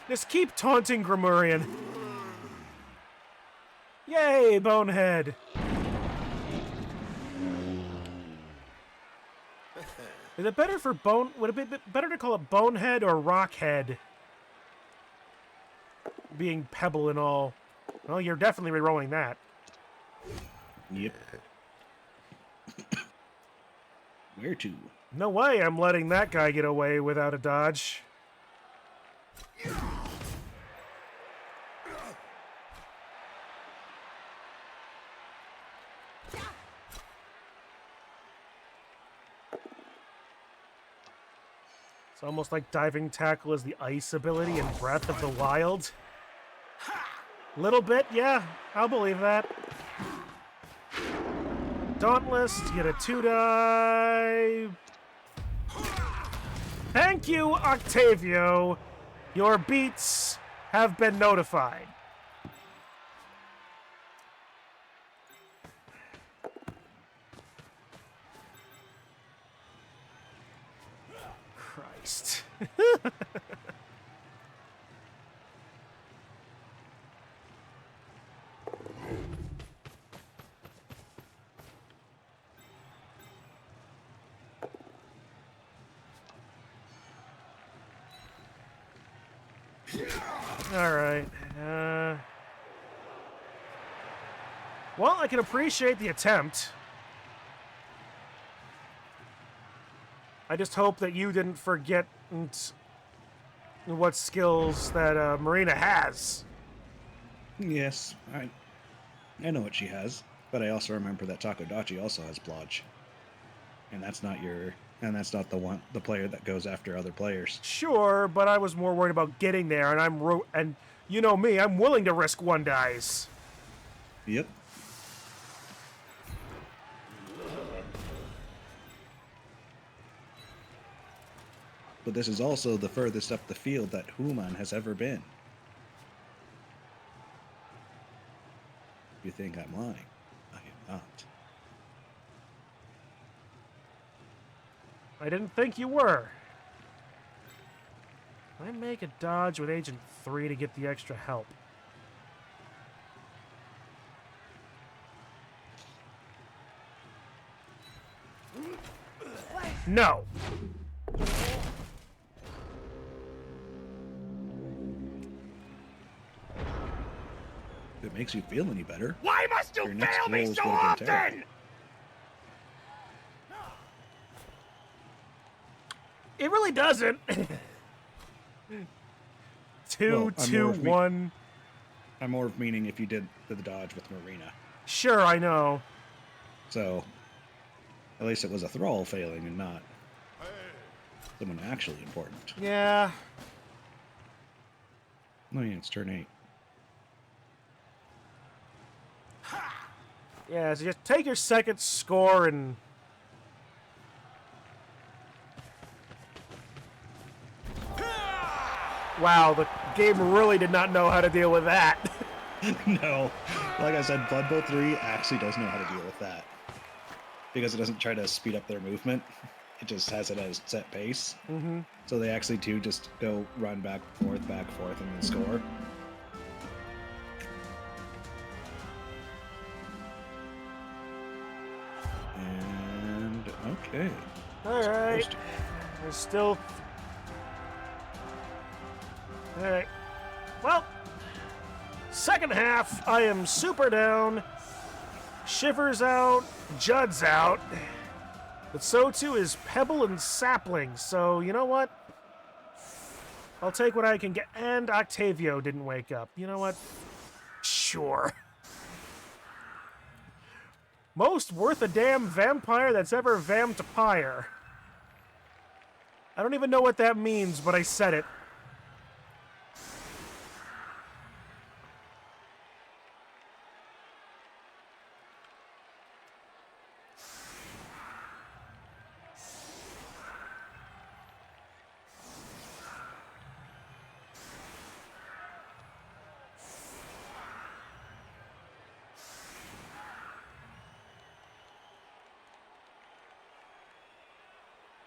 Just keep taunting Grammarian. Yay, Bonehead. Is it better for would it be better to call it Bonehead or Rockhead? Being Pebble and all. Well, you're definitely rerolling that. Yep. Where to? No way I'm letting that guy get away without a dodge. It's almost like diving tackle is the ice ability in Breath of the Wild. Little bit, yeah, I'll believe that. Dauntless, get a 2-die. Thank you, Octavio. Your beats have been notified. Christ. All right. Well, I can appreciate the attempt. I just hope that you didn't forget what skills that Marina has. Yes, I know what she has, but I also remember that Takodachi also has Blodge, and that's not the player that goes after other players. Sure, but I was more worried about getting there, and and you know me, I'm willing to risk 1 dice. Yep. But this is also the furthest up the field that Hooman has ever been. You think I'm lying? I am not. I didn't think you were. I make a dodge with Agent 3 to get the extra help. No. If it makes you feel any better. Why must you your next fail me rolls so would have been terrible. often? It really doesn't. 2, 2, 1. I'm more of meaning if you did the dodge with Marina. Sure, I know. So, at least it was a thrall failing and not someone actually important. Yeah. No, yeah, it's turn 8. Yeah, so just take your second score and... Wow, the game really did not know how to deal with that. No. Like I said, Blood Bowl 3 actually does know how to deal with that. Because it doesn't try to speed up their movement. It just has it at a set pace. Mm-hmm. So they actually do just go run back, forth, and then score. And, okay. Alright. There's still... Alright. Well, second half, I am super down. Shiver's out. Judd's out. But so too is Pebble and Sapling. So, you know what? I'll take what I can get. And Octavio didn't wake up. You know what? Sure. Most worth a damn vampire that's ever vampire. I don't even know what that means, but I said it.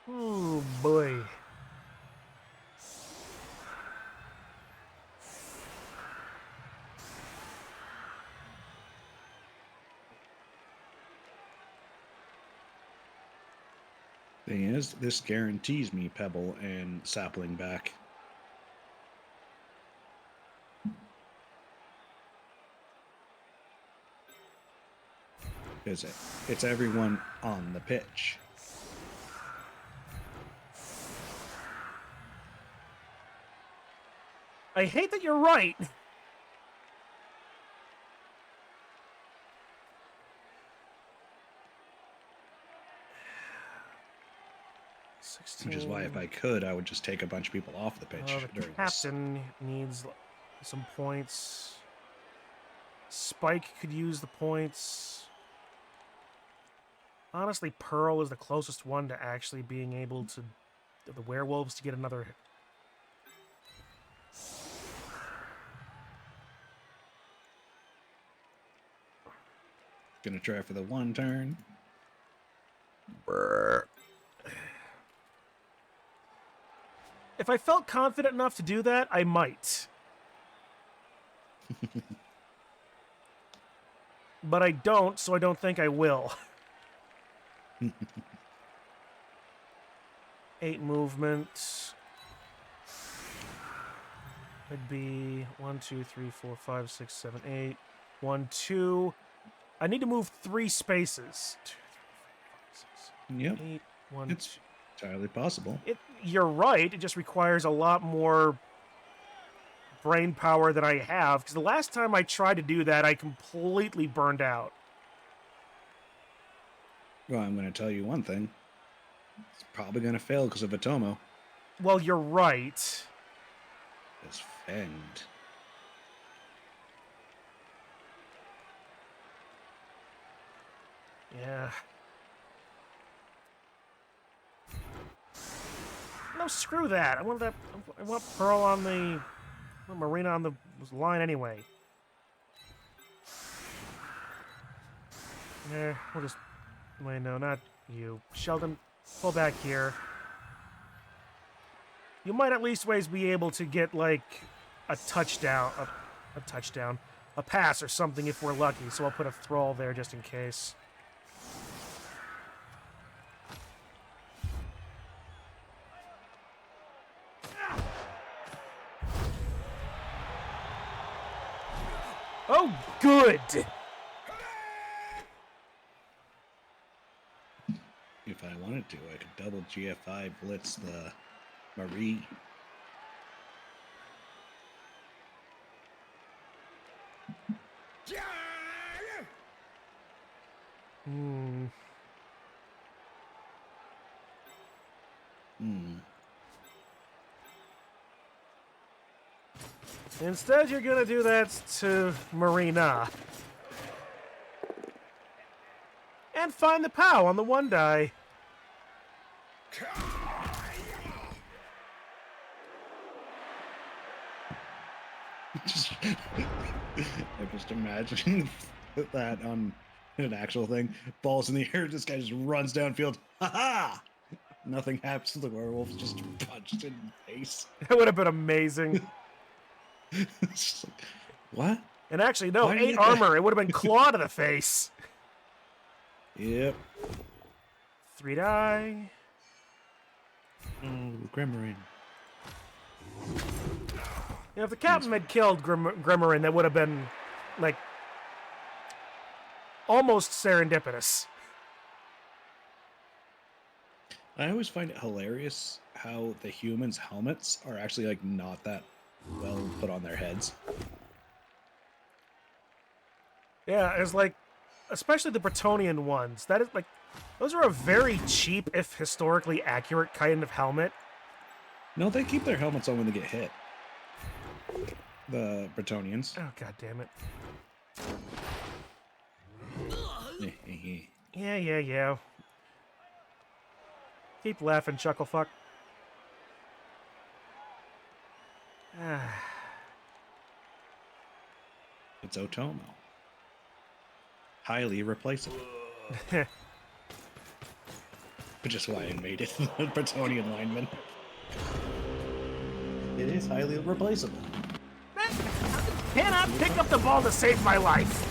Oh boy. Thing is, this guarantees me Pebble and Sapling back. Because it's everyone on the pitch. I hate that you're right. Which is why, if I could, I would just take a bunch of people off the pitch. The captain needs some points. Spike could use the points. Honestly, Pearl is the closest one to actually being able to... the werewolves to get another... Gonna try for the one turn. If I felt confident enough to do that, I might. But I don't, so I don't think I will. 8 movement. It'd be 1, 2, 3, 4, 5, 6, 7, 8. 1, 2. I need to move 3 spaces. 2, 3, 4, 5, 6, 7, Yep. 8. 1, It's entirely possible. You're right. It just requires a lot more brain power than I have. Because the last time I tried to do that, I completely burned out. Well, I'm going to tell you one thing. It's probably going to fail because of Atomo. Well, you're right. It's fanged. Yeah. No, screw that. I want that. I want Pearl on the... I want Marina on the line anyway. We'll just... Wait, no, not you. Sheldon, pull back here. You might at least ways be able to get, like, a touchdown. A touchdown. A pass or something if we're lucky, so I'll put a thrall there just in case. Oh, good! If I wanted to, I could double GFI blitz the Marie. Instead, you're gonna do that to Marina. And find the POW on the 1 die. I'm just imagining that on an actual thing. Balls in the air, this guy just runs downfield. Ha ha! Nothing happens to the werewolf, just punched in the face. That would have been amazing. It's like, what? And actually, no, Why 8 armor. It would have been claw to the face. Yep. 3 die. Oh, Gremlin. You know, if the captain had killed Gremlin, that would have been, like, almost serendipitous. I always find it hilarious how the humans' helmets are actually, like, not that well put on their heads. Yeah, it's like, especially the Bretonian ones. That is, like, those are a very cheap, if historically accurate, kind of helmet. No, they keep their helmets on when they get hit. The Bretonians. Oh, god damn it. Yeah. Keep laughing, chucklefuck. It's Otomo. Highly replaceable. Which is why I made it the Bretonian lineman. It is highly replaceable. Cannot pick up the ball to save my life.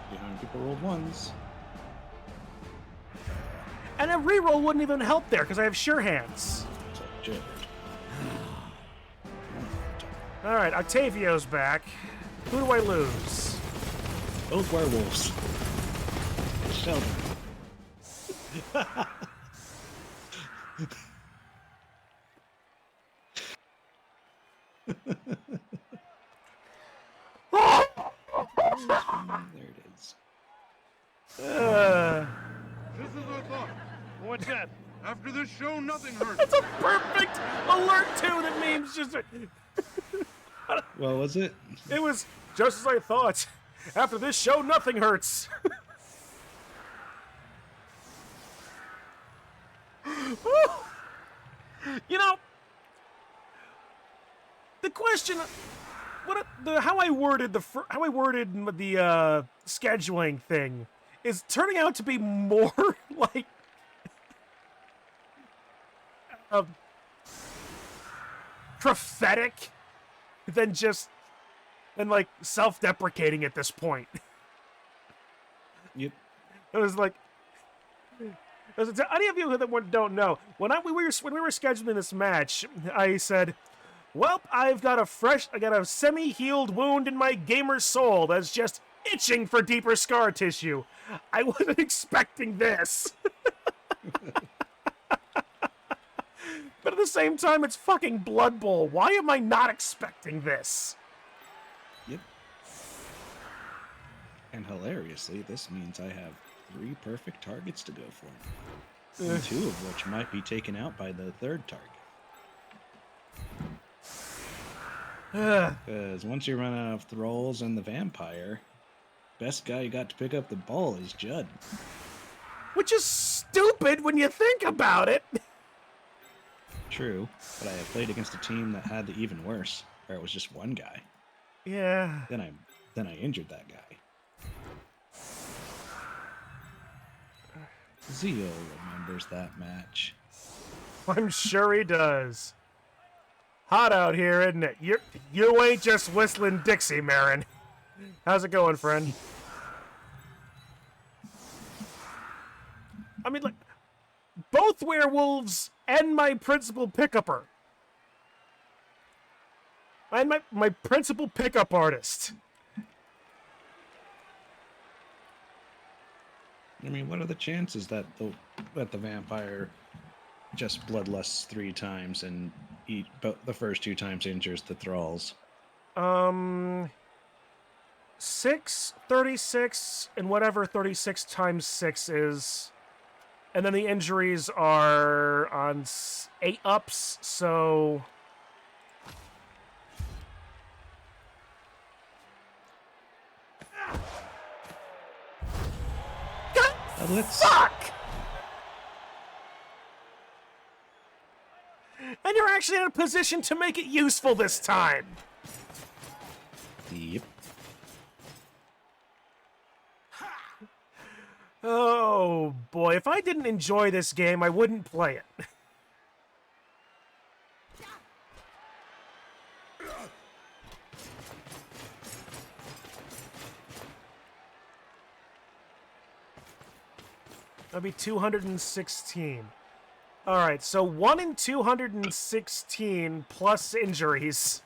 Behind people rolled ones. And a reroll wouldn't even help there because I have sure hands. All right, Octavio's back. Who do I lose? Both werewolves. Sheldon. There it is. This is our thought. What's that? After this show, nothing hurts. That's a perfect alert too. That means just. What was it? It was just as I thought. After this show, nothing hurts. You know, the question, how I worded the scheduling thing is turning out to be more like prophetic than like self-deprecating at this point. Yep. It was like, to any of you that don't know, when we were scheduling this match, I said, "Well, I got a semi-healed wound in my gamer soul that's just itching for deeper scar tissue. I wasn't expecting this." But at the same time, it's fucking Blood Bowl. Why am I not expecting this? Yep. And hilariously, this means I have 3 perfect targets to go for. And 2 of which might be taken out by the 3rd target. Because once you run out of thralls and the vampire, best guy you got to pick up the ball is Judd. Which is stupid when you think about it. True, but I have played against a team that had the even worse, where it was just one guy. Yeah. Then I injured that guy. Zio remembers that match. I'm sure he does. Hot out here, isn't it? You ain't just whistling Dixie, Marin. How's it going, friend? I mean, like, both werewolves and my principal pickupper. And my principal pickup artist. I mean, what are the chances that the vampire just bloodlusts 3 times and the first 2 times injures the thralls? 6, 36, and whatever 36 times 6 is. And then the injuries are on 8 ups, so... Fuck! And you're actually in a position to make it useful this time. Yep. Oh boy, if I didn't enjoy this game, I wouldn't play it. That'd be 216. Alright, so 1 in 216 plus injuries.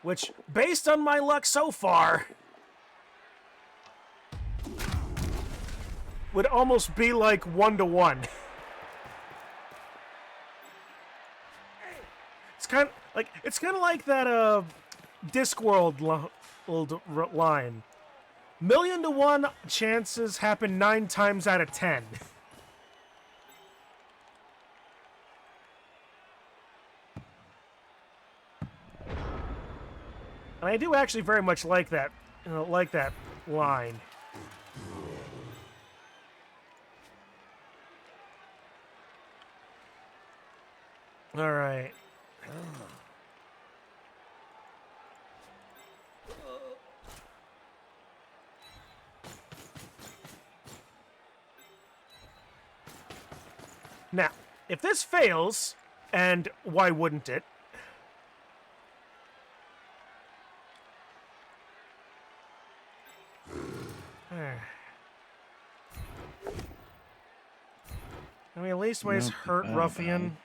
Which, based on my luck so far, would almost be like 1-to-1. It's kind of like that Discworld line. 1,000,000 to 1 chances happen 9 times out of 10. And I do actually very much like that line. All right. Now, if this fails, and why wouldn't it? I mean, at least ways hurt Ruffian.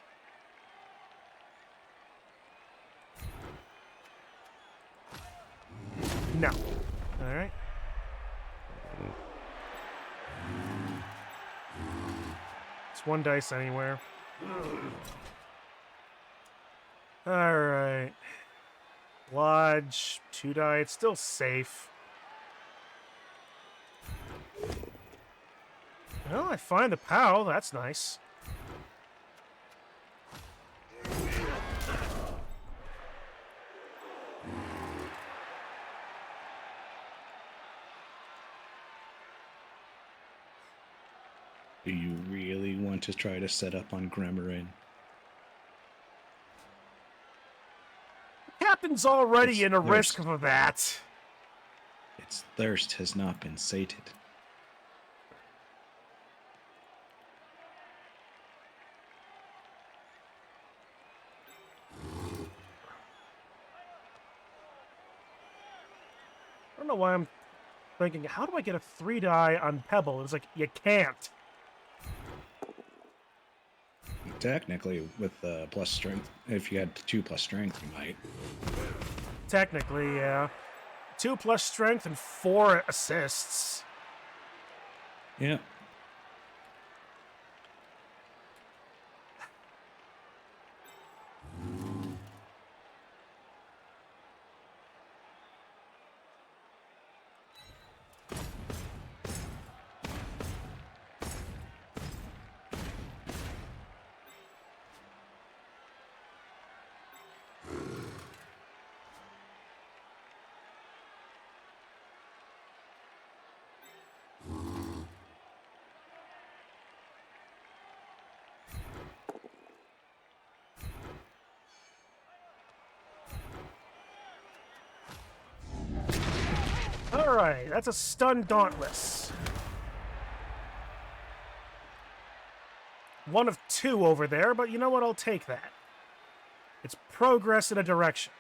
No. All right. It's 1 dice anywhere. All right. Lodge, 2 die. It's still safe. Well, I find the POW. That's nice. Do you really want to try to set up on Marin? Captain's already in a risk of that. Its thirst has not been sated. I don't know why I'm thinking, how do I get a 3 die on Pebble? It's like, you can't. Technically, with plus strength, if you had 2 plus strength, you might. Technically, yeah. 2 plus strength and 4 assists. Yeah. Alright, that's a stun dauntless. 1 of 2 over there, but you know what? I'll take that. It's progress in a direction.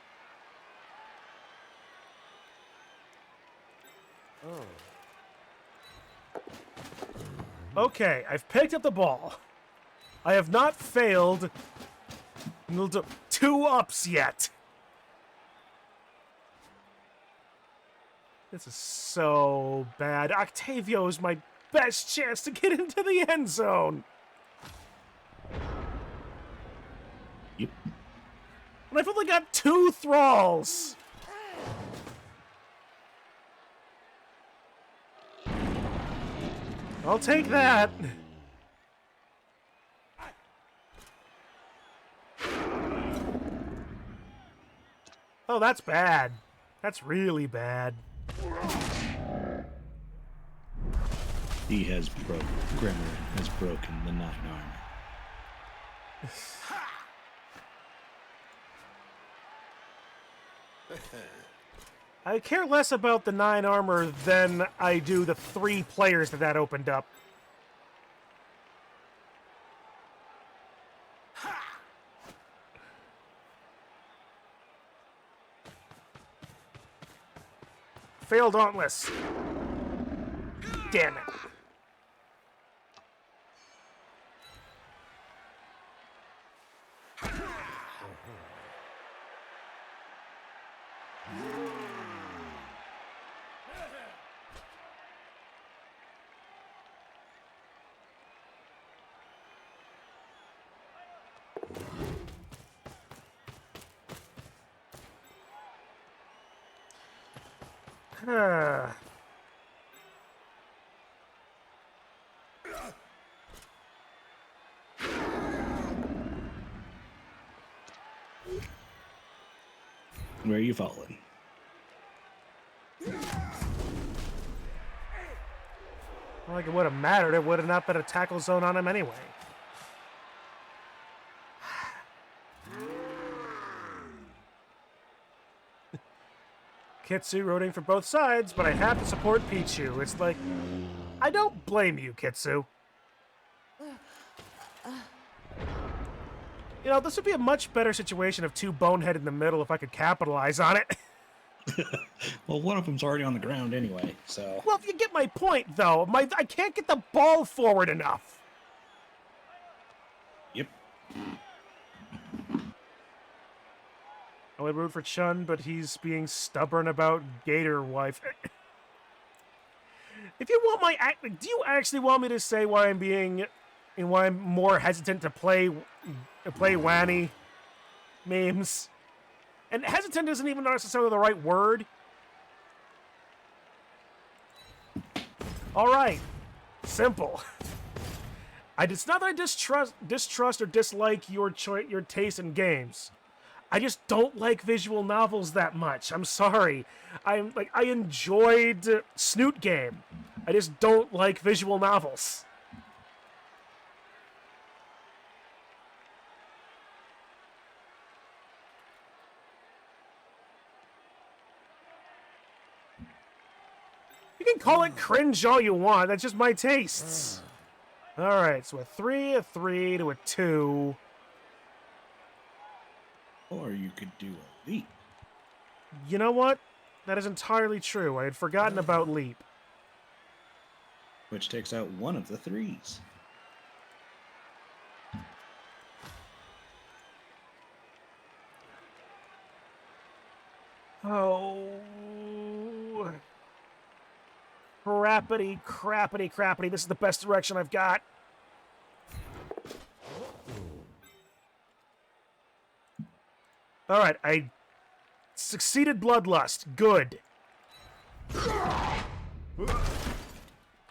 Okay, I've picked up the ball. I have not failed 2 ups yet. This is so bad. Octavio's my best chance to get into the end zone. Yep. And I've only got 2 thralls. I'll take that. Oh, that's bad. That's really bad. He has broken. Grimmer has broken the 9 armor. I care less about the 9 armor than I do the 3 players that opened up. Failed Dauntless. Damn it. Where are you falling? Like it would have mattered. It would have not been a tackle zone on him anyway. Kitsu rooting for both sides, but I have to support Pichu. It's like, I don't blame you, Kitsu. You know, this would be a much better situation of 2 bonehead in the middle if I could capitalize on it. Well, one of them's already on the ground anyway, so... Well, if you get my point, though, I can't get the ball forward enough. Yep. I would root for Chun, but he's being stubborn about Gator Wife. If you want my do you actually want me to say why I'm more hesitant to play Wanny memes? And hesitant isn't even necessarily the right word. All right, simple. It's not that I distrust or dislike your taste in games. I just don't like visual novels that much. I'm sorry. I enjoyed Snoot Game. I just don't like visual novels. You can call it cringe all you want. That's just my tastes. All right, so a 3 to a 2. Or you could do a leap. You know what? That is entirely true. I had forgotten about leap. Which takes out one of the 3s. Oh. Crappity. This is the best direction I've got. All right, I succeeded Bloodlust. Good. That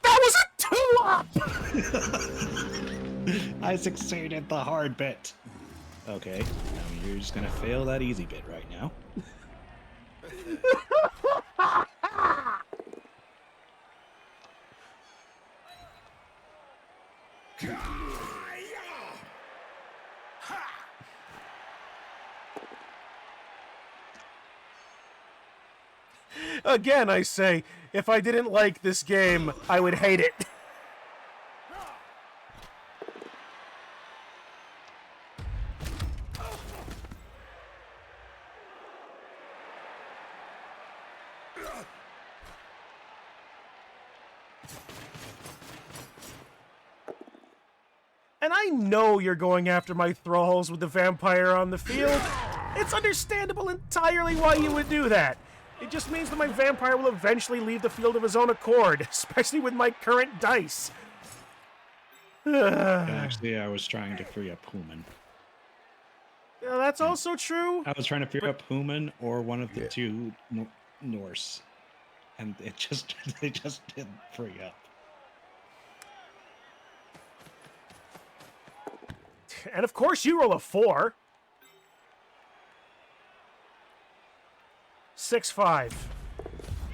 was a 2-up! I succeeded the hard bit. Okay, now you're just gonna fail that easy bit right now. Again, I say, if I didn't like this game, I would hate it. And I know you're going after my thralls with the vampire on the field. It's understandable entirely why you would do that. It just means that my vampire will eventually leave the field of his own accord, especially with my current dice. Actually, I was trying to free up Hooman. Yeah, that's also true. I was trying to free up Hooman or one of the two Norse, and they just didn't free up. And of course you roll a 4. 6-5.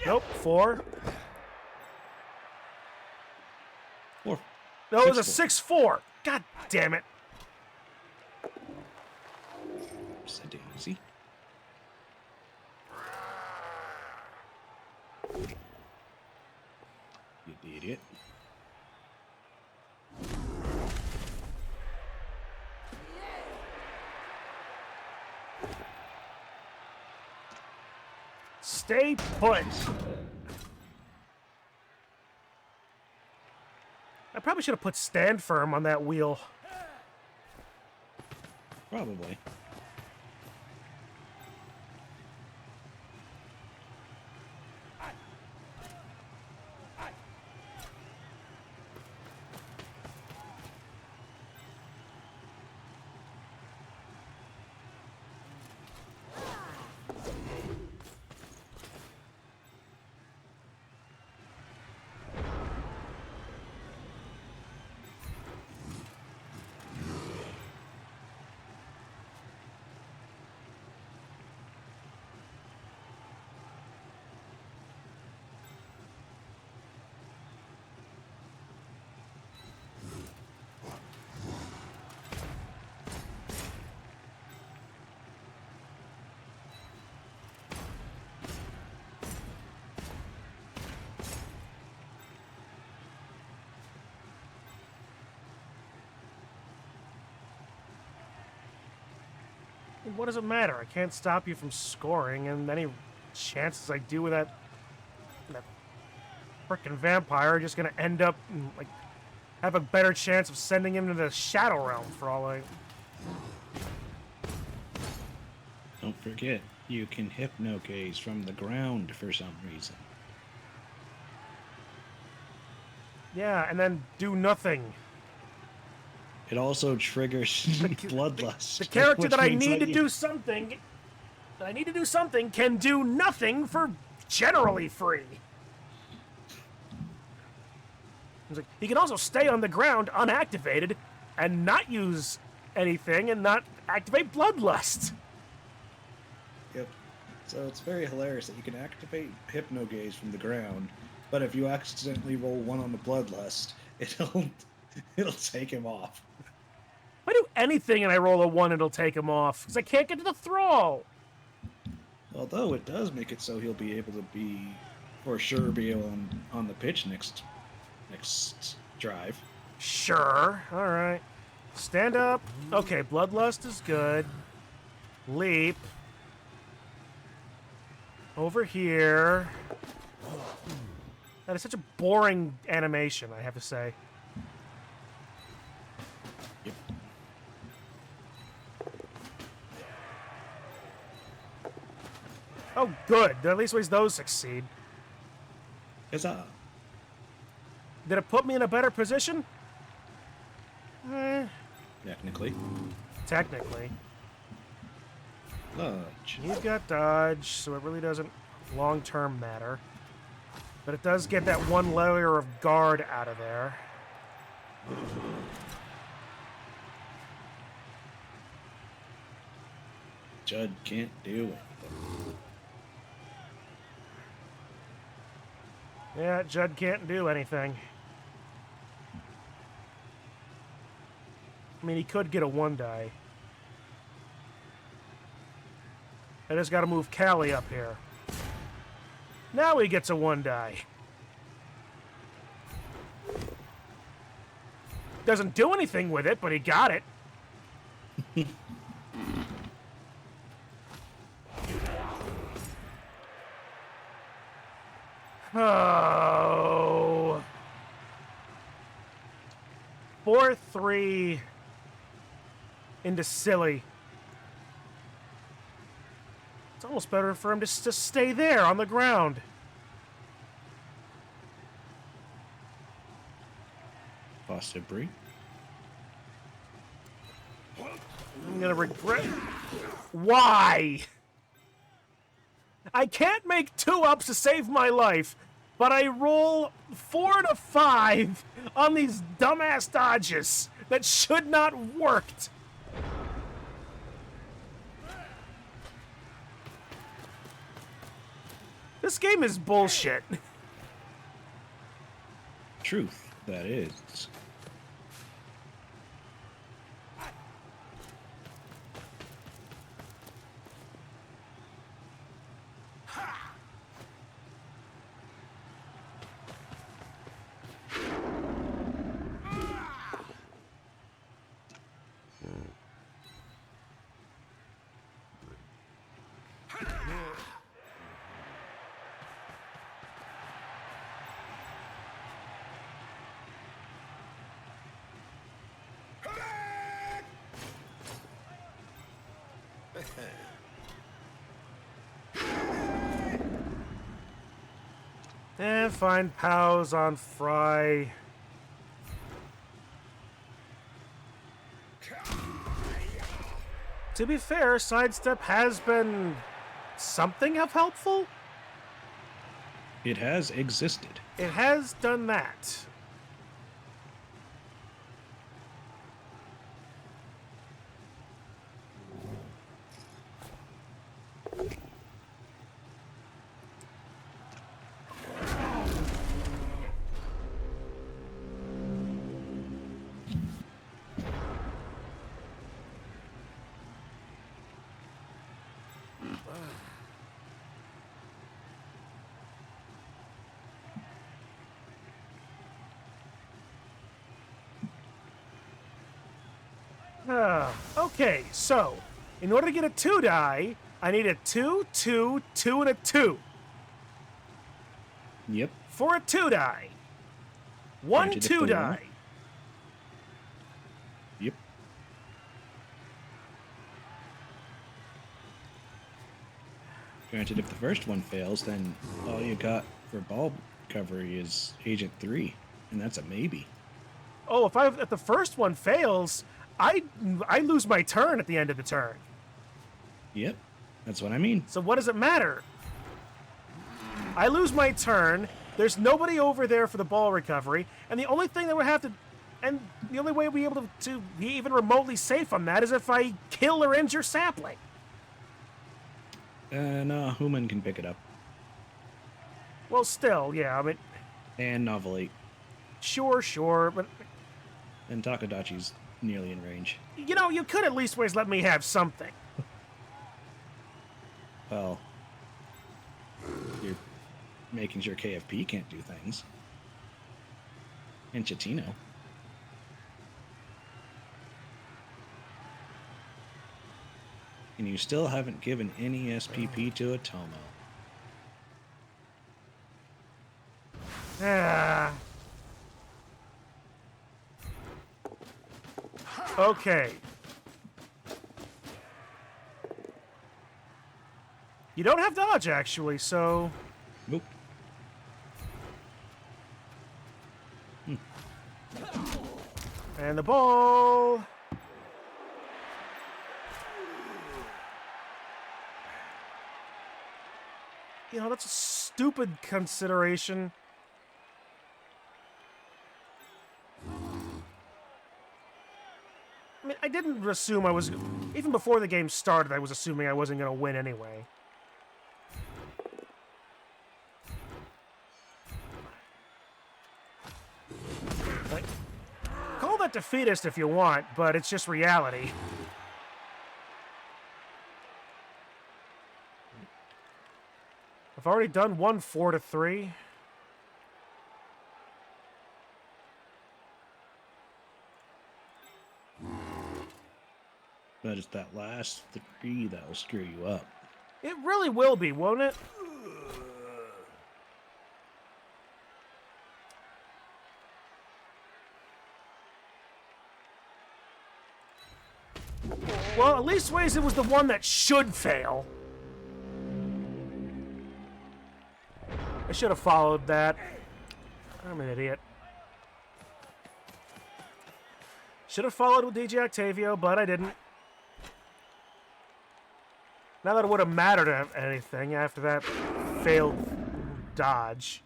Nope, 4. 4. No, it was a 6-4. God damn it. It's a daisy. You idiot. Stay put. I probably should have put stand firm on that wheel. Probably. What does it matter? I can't stop you from scoring, and any chances I do with that frickin' vampire are just gonna end up like have a better chance of sending him to the Shadow Realm for all I. Don't forget, you can hypnogaze from the ground for some reason. Yeah, and then do nothing. It also triggers bloodlust. The character that I means need to do something, can do nothing for generally free. It's like, he can also stay on the ground unactivated and not use anything and not activate bloodlust. Yep. So it's very hilarious that you can activate hypnogaze from the ground, but if you accidentally roll 1 on the bloodlust, it'll take him off. If I do anything and I roll a 1, it'll take him off because I can't get to the thrall. Although it does make it so he'll be able to for sure be on the pitch next drive. Sure. All right. Stand up. Okay, bloodlust is good. Leap. Over here. That is such a boring animation, I have to say. Yep. Oh, good. At least ways those succeed. Huzzah. Did it put me in a better position? Technically. Technically. Dodge. You've got dodge, so it really doesn't long-term matter. But it does get that 1 layer of guard out of there. Judd can't do anything. Yeah, Judd can't do anything. I mean, he could get a 1-die. I just gotta move Callie up here. Now he gets a 1-die. Doesn't do anything with it, but he got it. Oh. 4-3 into silly. It's almost better for him to just stay there on the ground. Possibly. I'm gonna regret. Why? I can't make 2-ups to save my life, but I roll 4 to 5 on these dumbass dodges that should not worked. This game is bullshit. Truth, that is. And find pals on Fry. To be fair, sidestep has been something of helpful. It has existed. It has done that. Okay, so in order to get a 2 die, I need a 2, 2, 2, and a 2. Yep. For a 2 die. 1 Granted, 2 die. Yep. Granted, if the first one fails, then all you got for ball recovery is Agent 3, and that's a maybe. Oh, if the first one fails, I lose my turn at the end of the turn. Yep, that's what I mean. So what does it matter? I lose my turn. There's nobody over there for the ball recovery, and the only thing that would have to, and the only way we'd be able to be even remotely safe on that is if I kill or injure Sapling. No, Hooman can pick it up. Well, still, yeah, I mean... And Novelate. Sure, but... And Takadachi's nearly in range. You know, you could at least always let me have something. Well, you're making sure KFP can't do things. And Chatino. And you still haven't given any SPP to Atomo. Ah. Okay. You don't have dodge, actually, so... Nope. And the ball... You know, that's a stupid consideration. I mean, I didn't assume I was... Even before the game started, I was assuming I wasn't going to win anyway. Like, call that defeatist if you want, but it's just reality. I've already done one 4 to 3. But it's that last 3 that will screw you up. It really will be, won't it? Well, at least ways it was the one that should fail. I should have followed that. I'm an idiot. Should have followed with DJ Octavio, but I didn't. Not that it would have mattered anything after that failed dodge.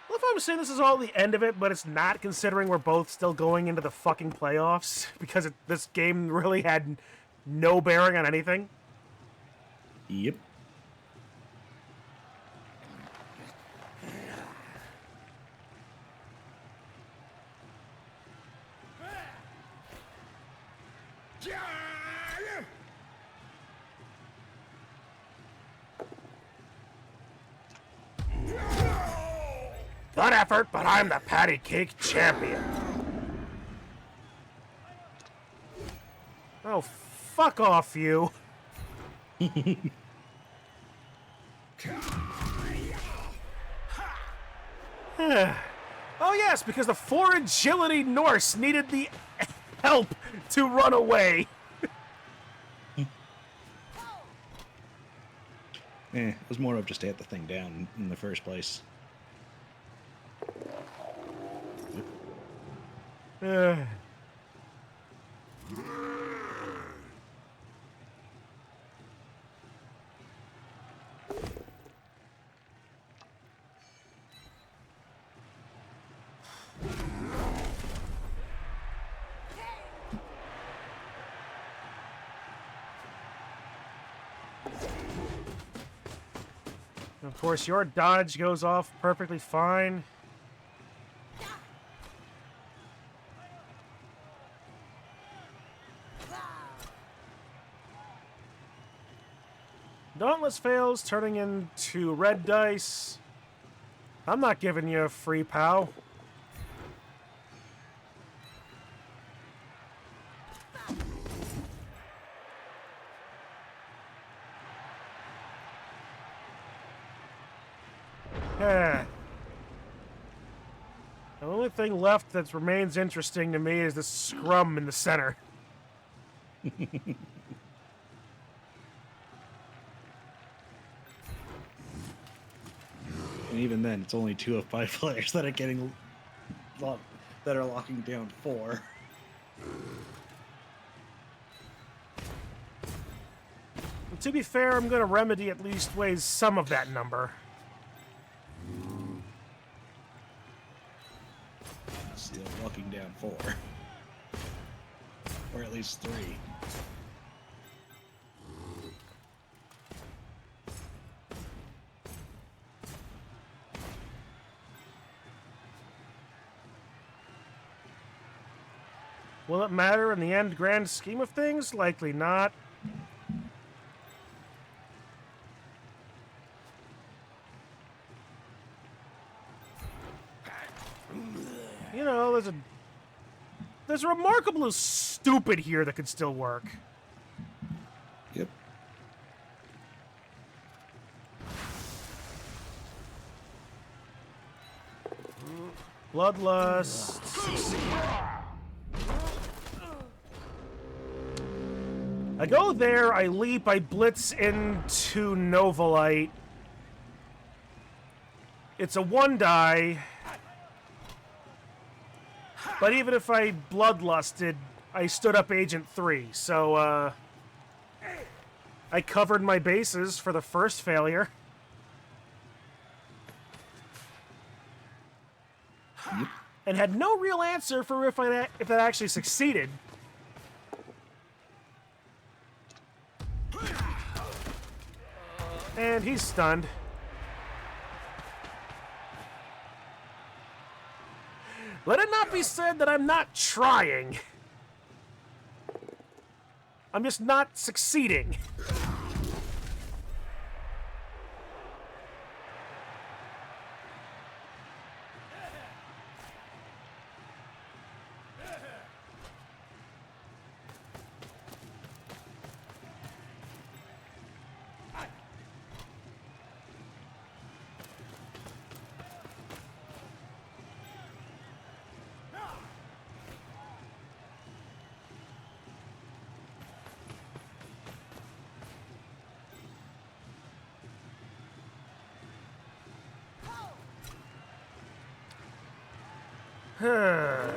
Well, if I'm saying this is all the end of it, but it's not, considering we're both still going into the fucking playoffs, because this game really had no bearing on anything. Yep. Good effort, but I'm the patty cake champion. Oh, fuck off, you. Oh yes, because the 4 agility Norse needed the help to run away. It was more of just to hit the thing down in the first place. Of course, your dodge goes off perfectly fine. Dauntless fails, turning into red dice. I'm not giving you a free POW. The only thing left that remains interesting to me is the scrum in the center. And even then, it's only 2 of 5 players that are getting that are locking down 4. And to be fair, I'm going to remedy at least weighs some of that number. Still locking down 4. Or at least 3. Will it matter in the end, grand scheme of things? Likely not. You know, there's a remarkable stupid here that could still work. Yep. Bloodlust. I go there, I leap, I blitz into Novolite. It's a 1 die. But even if I bloodlusted, I stood up Agent 3, so I covered my bases for the first failure. Yep. And had no real answer for if that actually succeeded. And he's stunned. Let it not be said that I'm not trying. I'm just not succeeding. Well,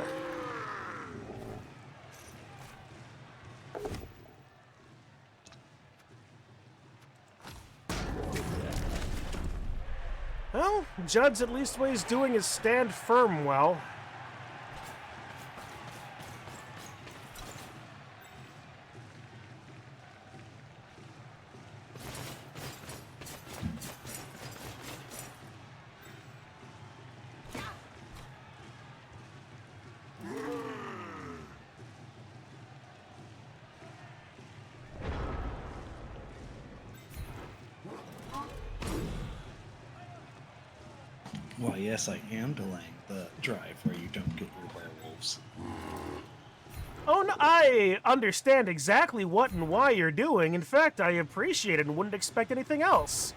Judd's at least what he's doing is stand firm well. Well, yes, I am delaying the drive where you don't get your werewolves. Oh, no, I understand exactly what and why you're doing. In fact, I appreciate it and wouldn't expect anything else.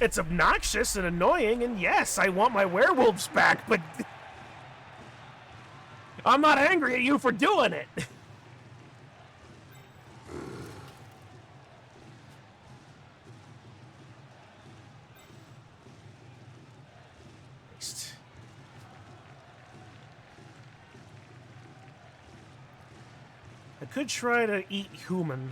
It's obnoxious and annoying, and yes, I want my werewolves back, but I'm not angry at you for doing it. I could try to eat Hooman.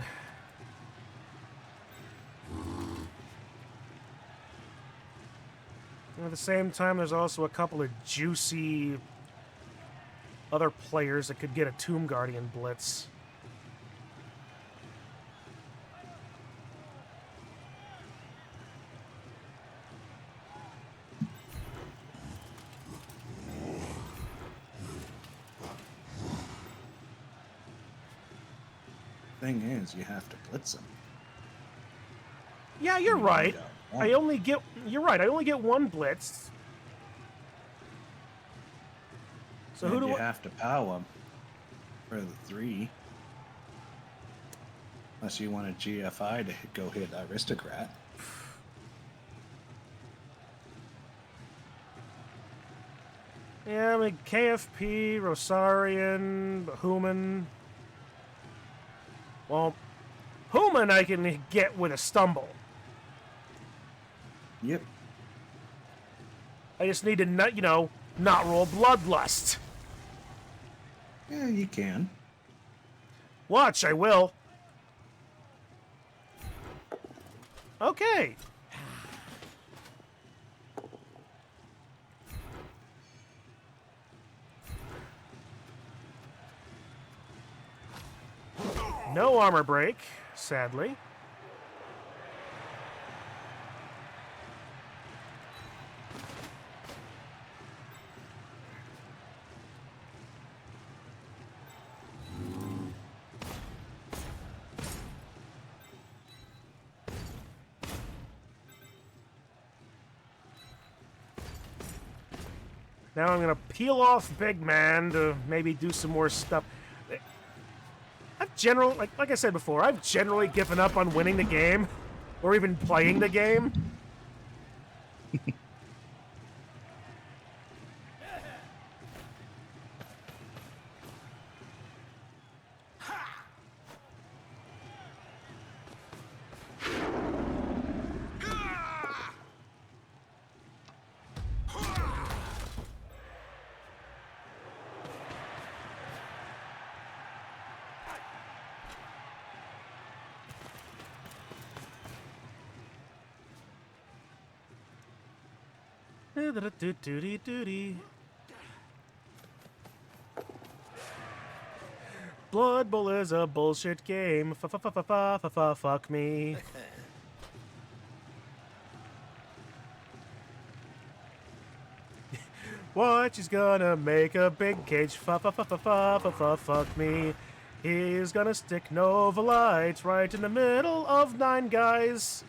At the same time, there's also a couple of juicy other players that could get a Tomb Guardian blitz. Thing is, you have to blitz them. Yeah, you're right. You're right. I only get one blitz. So who do you I have to pow them for the 3? Unless you want a GFI to go hit Aristocrat. Yeah, I mean KFP, Rosarian, Hooman. Well, Hooman I can get with a stumble. Yep. I just need to not roll Bloodlust. Yeah, you can. Watch, I will. Okay. No armor break, sadly. Now I'm going to peel off Big Man to maybe do some more stuff. I've generally, like I said before, I've generally given up on winning the game or even playing the game. Blood Bowl is a bullshit game. Fuck me. What? She's gonna make a big cage. Fuck me. He's gonna stick Nova Lights right in the middle of 9 guys.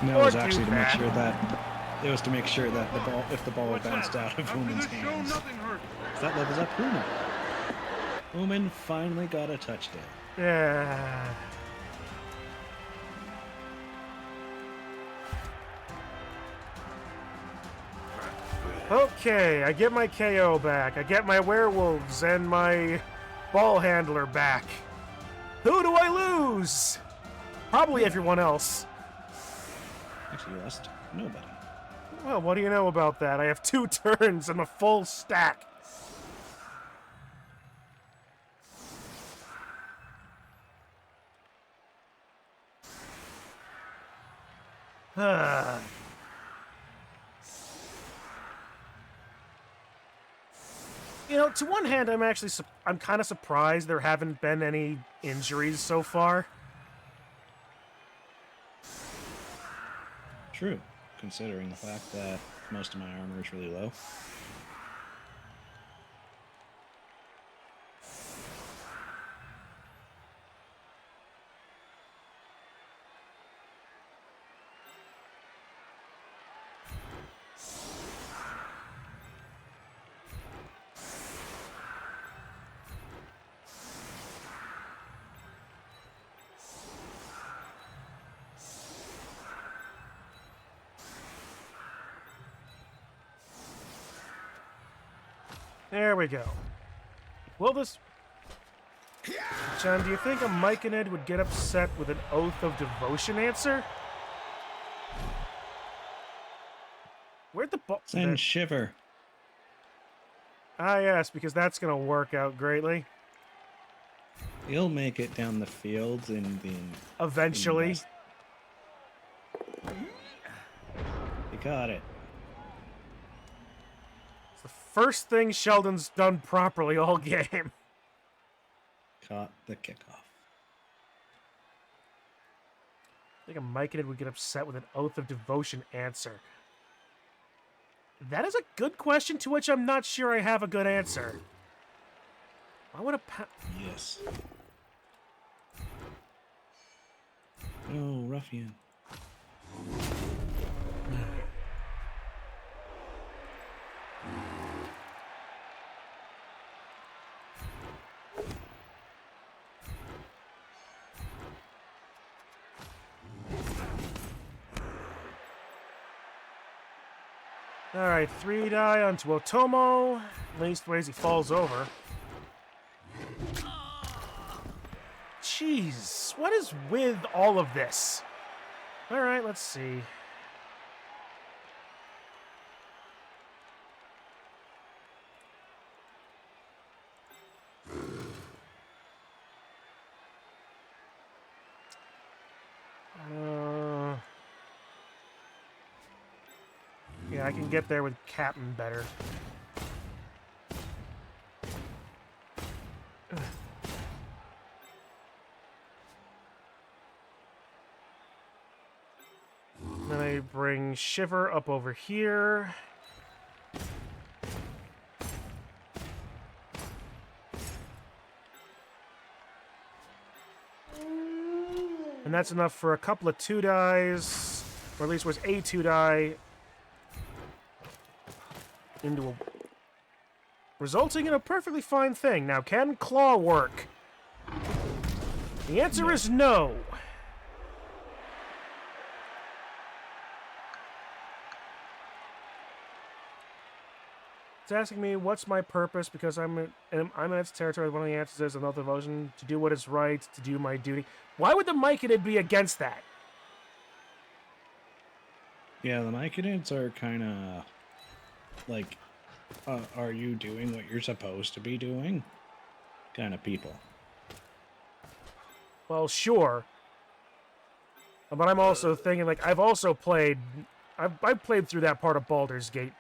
No, it was actually to make sure that it was to make sure that the ball, if the ball had bounced out of Hooman's hands, that levels up Hooman. Hooman finally got a touchdown. Yeah. Okay, I get my KO back. I get my werewolves and my ball handler back. Who do I lose? Probably everyone else. Actually, you lost nobody. Well, what do you know about that? I have 2 turns and a full stack. You know, to one hand, I'm kind of surprised there haven't been any injuries so far. True, considering the fact that most of my armor is really low. There we go. Will this... John, do you think a Myconid would get upset with an Oath of Devotion answer? Where'd the ball... Send Shiver. Ah, yes, because that's going to work out greatly. He'll make it down the fields in the... Eventually. You got it. It's the first thing Sheldon's done properly all game. Caught the kickoff. I think a Myconid would get upset with an Oath of Devotion answer. That is a good question to which I'm not sure I have a good answer. I want to... Yes. Oh, Ruffian. Alright, 3 die onto Otomo. Leastways he falls over. Jeez, what is with all of this? Alright, let's see. Yeah, I can get there with Captain better. Then I bring Shiver up over here. And that's enough for a couple of 2-dies, or at least was a 2-die into a... resulting in a perfectly fine thing. Now, can Claw work? The answer is no. It's asking me what's my purpose because I'm in its territory. One of the answers is another devotion to do what is right, to do my duty. Why would the Myconid be against that? Yeah, the Myconids are kind of like, are you doing what you're supposed to be doing? Kind of people. Well, sure. But I'm also thinking, like, I've played through that part of Baldur's Gate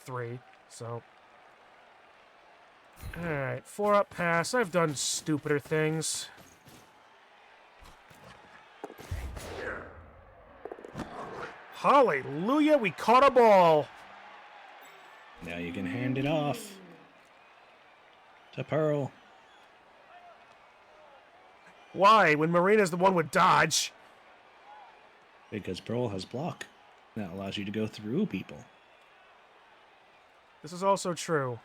3, so... Alright, 4-up pass. I've done stupider things. Hallelujah, we caught a ball! Now you can hand it off to Pearl. Why, when Marina's the one with dodge? Because Pearl has block. That allows you to go through people. This is also true.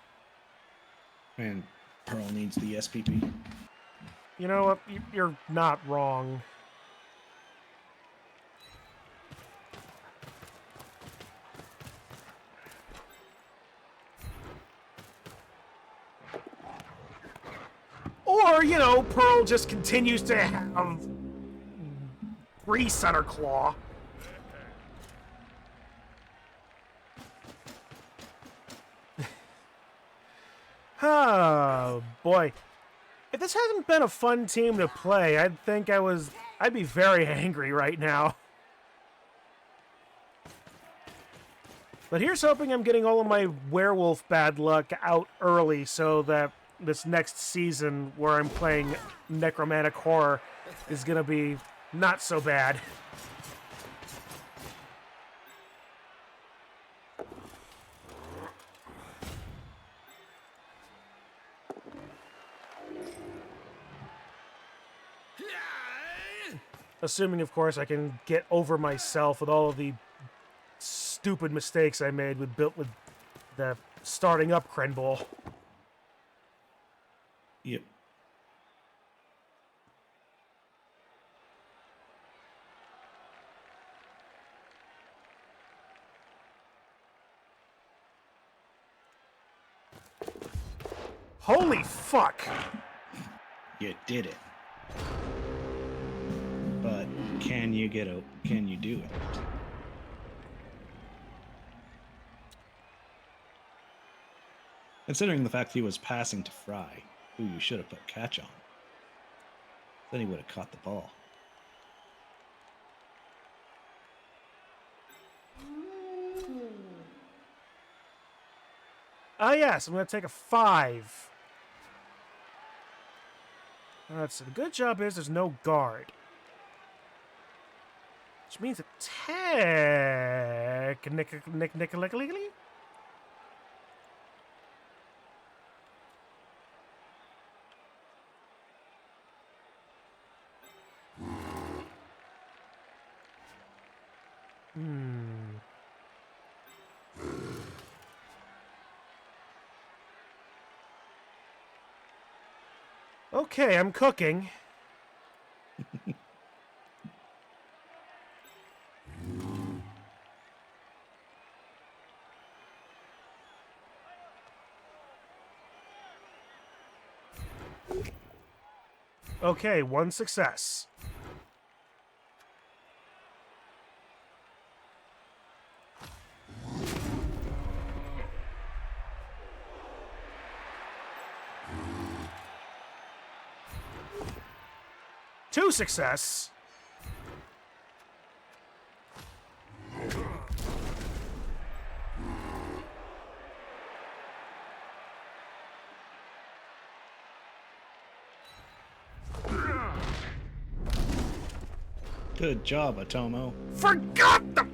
And Pearl needs the SPP. You know what? You're not wrong. Or, you know, Pearl just continues to have grease on her claw. Oh, boy. If this hadn't been a fun team to play, I'd be very angry right now. But here's hoping I'm getting all of my werewolf bad luck out early so that this next season where I'm playing necromantic horror is gonna be not so bad. Assuming, of course, I can get over myself with all of the stupid mistakes I made with the starting up Krenball. Yep. Holy fuck! You did it. But can you do it? Considering the fact he was passing to Fry, who you should have put catch on, then he would have caught the ball. Ah, yes, I'm going to take a 5. That's the good job is there's no guard. Which means that technically... Okay, I'm cooking. Okay, 1 success. Two success. Good job, Otomo. Forgot the...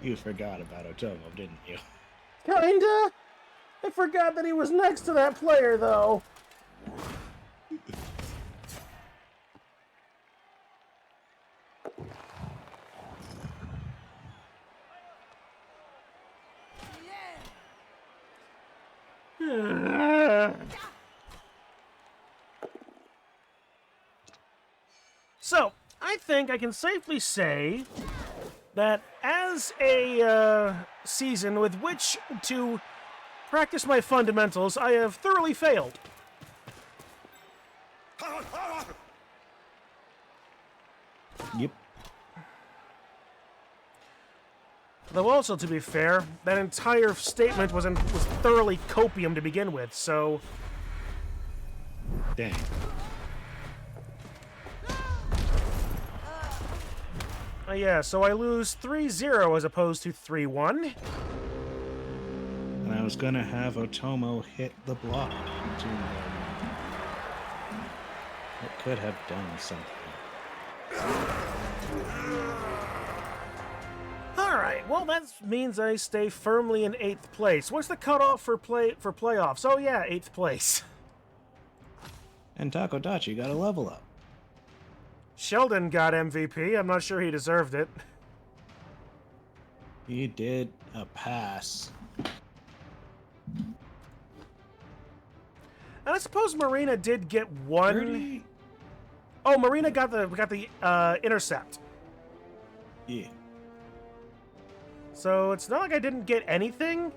You forgot about Otomo, didn't you? Kinda. I forgot that he was next to that player, though. So, I think I can safely say that as a season with which to practice my fundamentals, I have thoroughly failed. Yep. Though also, to be fair, that entire statement was thoroughly copium to begin with, so... Dang. Yeah, so I lose 3-0 as opposed to 3-1. And I was gonna have Otomo hit the block. It could have done something. Alright, well that means I stay firmly in 8th place. What's the cutoff for playoffs? Oh yeah, 8th place. And Takodachi got a level up. Sheldon got MVP. I'm not sure he deserved it. He did a pass. And I suppose Marina did get one. 30? Oh, Marina got the intercept. Yeah. So it's not like I didn't get anything.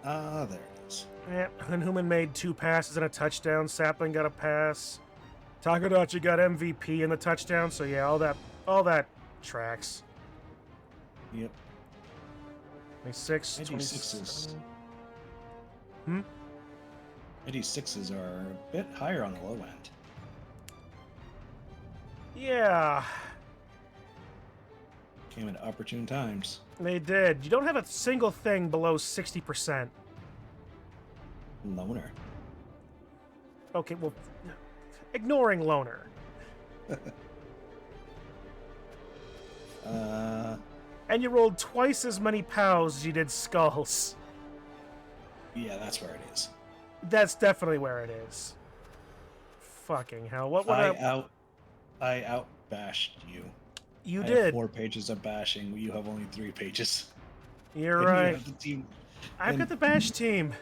There it is. Yeah, and Hooman made 2 passes and a touchdown. Sapling got a pass. Takadachi got MVP in the touchdown. So yeah, all that tracks. Yep. 26, 86s. 27. 86s are a bit higher on the low end. Yeah, Came at opportune times. they did. You don't have a single thing below 60%. Loner. Okay, well, ignoring loner. And you rolled twice as many POWs as you did skulls. Yeah, that's where it is. That's definitely where it is. Fucking hell! What? I out bashed you. You I did. have 4 pages of bashing. You have only 3 pages. You're And you right. have the team. I've got the bash team.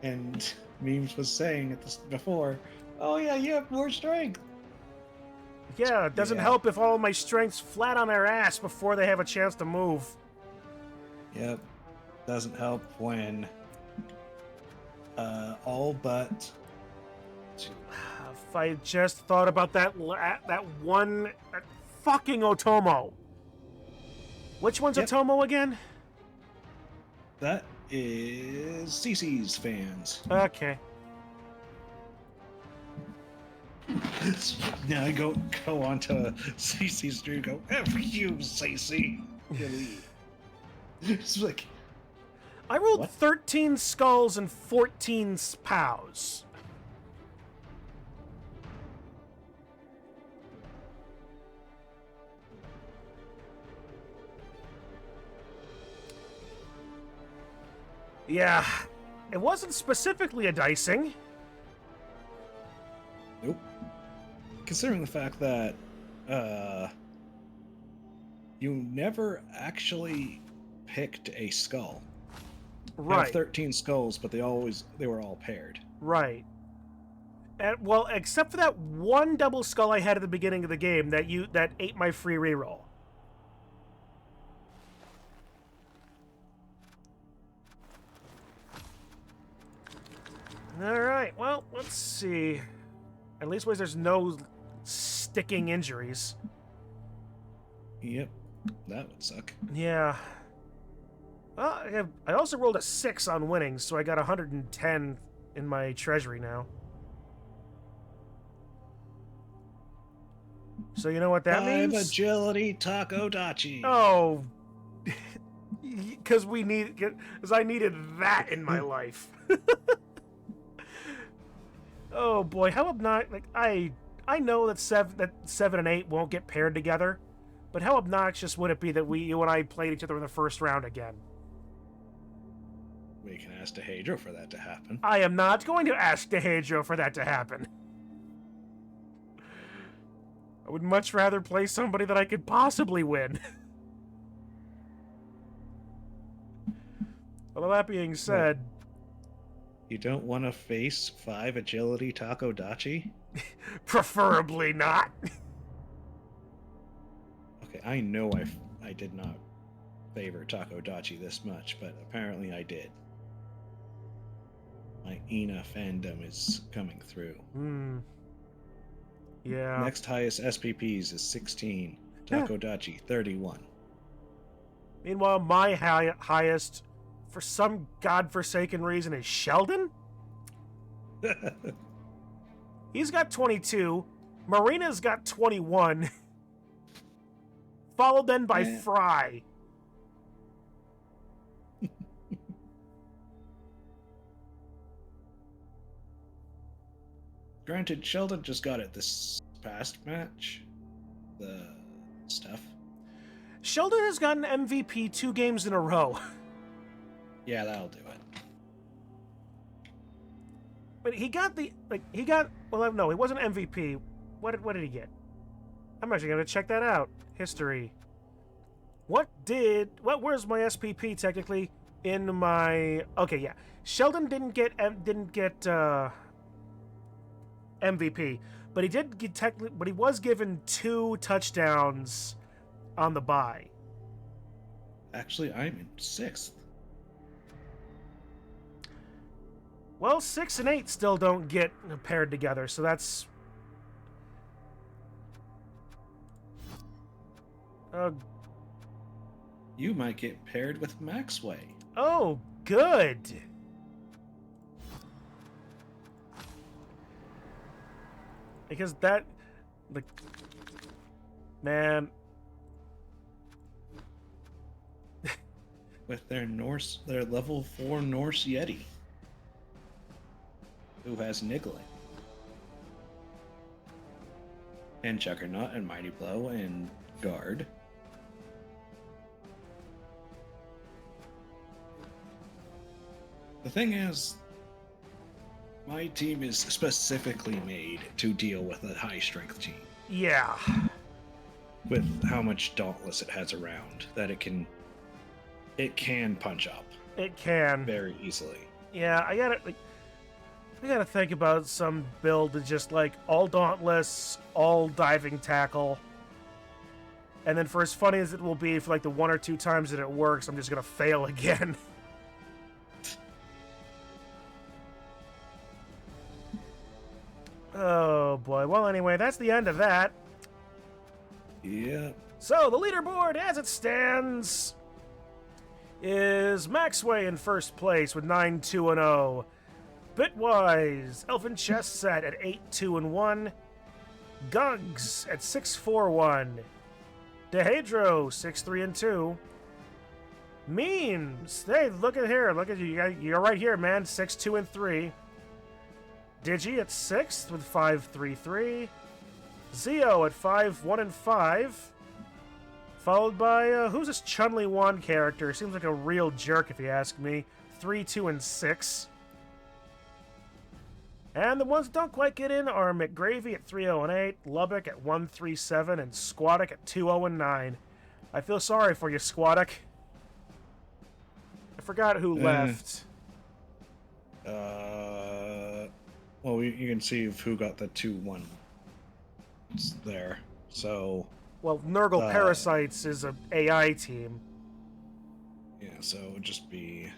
And Memes was saying at this before, oh yeah, you have more strength. Yeah, it doesn't Yeah. help if all my strength's flat on their ass before they have a chance to move. Yep. Doesn't help when all but If I just thought about that fucking Otomo. Which one's Yep. Otomo again? that is CC's fans. Okay. Now I go on to CC's stream. Go F you, CC. It's like I rolled What? 13 skulls and 14 POWs. Yeah, it wasn't specifically a dicing. nope. Considering the fact that you never actually picked a skull. You have Right, 13 skulls, but they were all paired. right. And, well, except for that one double skull I had at the beginning of the game that ate my free reroll. All right. Well, let's see. At least there's no sticking injuries. Yep, that would suck. Yeah. Well, I also rolled a 6 on winnings, so I got 110 in my treasury now. So you know what that 5 means? agility taco dachi. Oh, because I needed that in my life. Oh boy, how obnoxious! Like I know that 7 and 8 won't get paired together, but how obnoxious would it be that you and I played each other in the first round again? We can ask Dehedro for that to happen. I am not going to ask Dehedro for that to happen. I would much rather play somebody that I could possibly win. Well, that being said, You don't want to face 5 agility taco dachi? preferably not. Okay, I know I did not favor taco dachi this much, but apparently I did. My Ina fandom is coming through. Yeah. Next highest SPPs is 16. Taco dachi 31. Meanwhile, my highest, for some godforsaken reason, is Sheldon. He's got 22. Marina's got 21. Followed then by Yeah. Fry. Granted, Sheldon just got it this past match. The stuff. Sheldon has gotten MVP 2 games in a row. Yeah, that'll do it. But he got well, no, he wasn't MVP. What did he get? I'm actually going to check that out. History. Where's my SPP technically in my... Okay, yeah. Sheldon didn't get MVP, but he did get but he was given 2 touchdowns on the bye. Actually, I'm in 6th. Well, 6 and 8 still don't get paired together, so that's... You might get paired with Maxway. Oh, good. Because that... Like... Man... With their level 4 Norse Yeti. Who has Niggling. And Juggernaut and Mighty Blow and Guard. The thing is, my team is specifically made to deal with a high strength team. Yeah. With how much Dauntless it has around, that it can punch up. It can. Very easily. Yeah, I gotta think about some build that's just like all Dauntless, all diving tackle. And then for as funny as it will be for like the 1 or 2 times that it works, I'm just gonna fail again. Oh boy. Well, anyway, that's the end of that. Yeah. So, the leaderboard as it stands is Maxway in first place with 9-2-0. Bitwise, Elfin Chess Set at 8-2-1. Gugs at 6-4-1. Dehedro 6-3-2. Memes, hey, look at here, look at you, you're right here, man, 6-2-3. Digi at 6th with 5-3-3. Zio at 5-1-5. Followed by, who's this Chun-Li Wan character? Seems like a real jerk if you ask me. 3-2-6. And the ones that don't quite get in are McGravy at 3-0-8, Lubbock at 1-3-7, and Squattic at 2-0-9. I feel sorry for you, Squattic. I forgot who left. Well, you can see who got the 2-1 there. So. Well, Nurgle Parasites is an AI team. Yeah, so it would just be.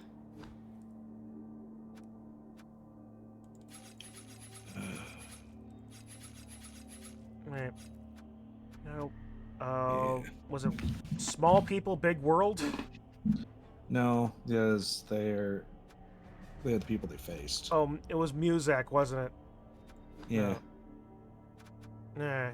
Wait. No. Yeah. Was it Small People, Big World? No, because they had the people they faced. Oh, it was Muzak, wasn't it? Yeah. Nah.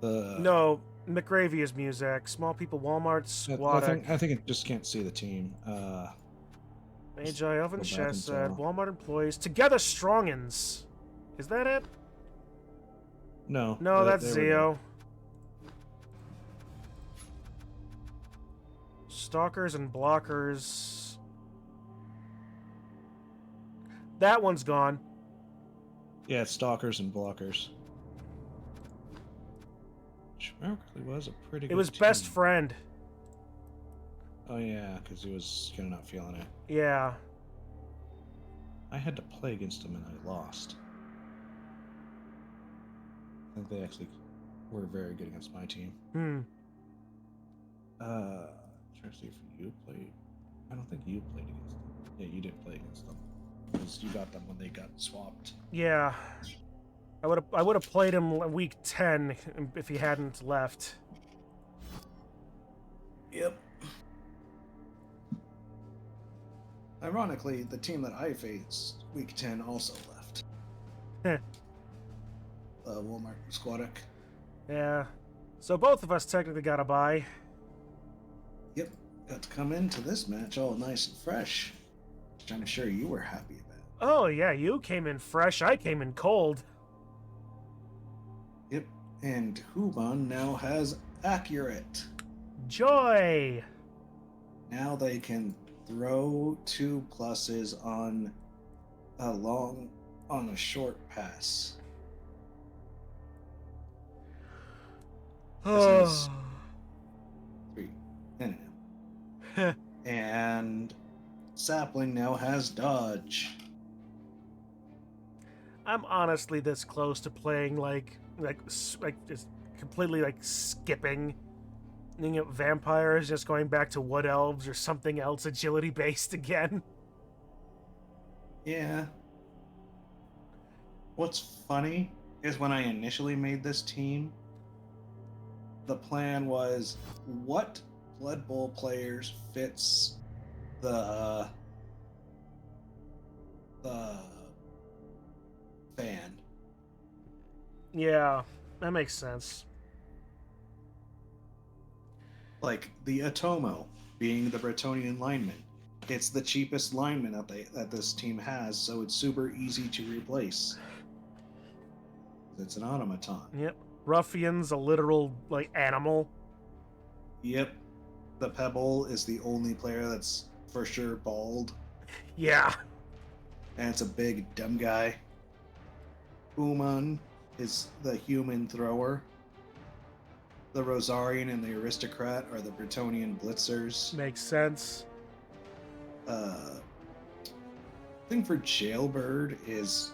The No, McGravy is Muzak. Small People, Walmart, Squattic. I think it just can't see the team. Magi, Elvin go back Chess, until- Walmart employees. Together Strongins. Is that it? No. No, that's they were- Zio. Stalkers and Blockers. That one's gone. Yeah, it's Stalkers and Blockers. Which actually was a pretty good It was team. Best Friend. Oh, yeah, because he was kind of not feeling it. Yeah. I had to play against him and I lost. I think they actually were very good against my team. Trying to see if you played. I don't think you played against them. Yeah, you didn't play against them because you got them when they got swapped. Yeah. I would have played him week 10 if he hadn't left. Yep. Ironically, the team that I faced week 10 also left. Walmart Squattic. Yeah. So both of us technically got a bye. Yep. Got to come into this match all nice and fresh. Which I'm sure you were happy about. Oh, yeah, you came in fresh. I came in cold. Yep. And Hooman now has Accurate. Joy! Now they can throw 2 pluses on a short pass. This is 3. No. And Sapling now has Dodge. I'm honestly this close to playing like just completely like skipping vampires just going back to wood elves or something else agility based again. Yeah. What's funny is when I initially made this team, the plan was what Blood Bowl players fits the fan. Yeah, that makes sense. Like the Atomo being the Bretonian lineman. It's the cheapest lineman that this team has, so it's super easy to replace. It's an automaton. Yep. Ruffian's a literal, like, animal. Yep. The Pebble is the only player that's for sure bald. Yeah. And it's a big, dumb guy. Hooman is the human thrower. The Rosarian and the Aristocrat are the Bretonian blitzers. Makes sense. Thing for Jailbird is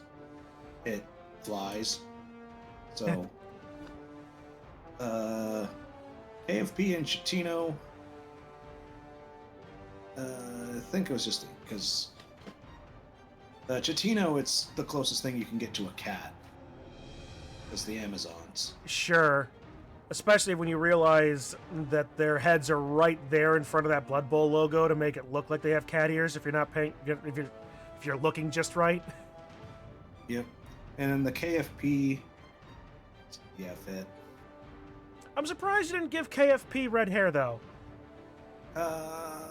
it flies. So, AFP and Chatino, I think it was just because Chatino, it's the closest thing you can get to a cat. It's the Amazons. Sure. Especially when you realize that their heads are right there in front of that Blood Bowl logo to make it look like they have cat ears if you're not paying, if you're looking just right. Yep. And then the KFP, yeah, fit. I'm surprised you didn't give KFP red hair, though. I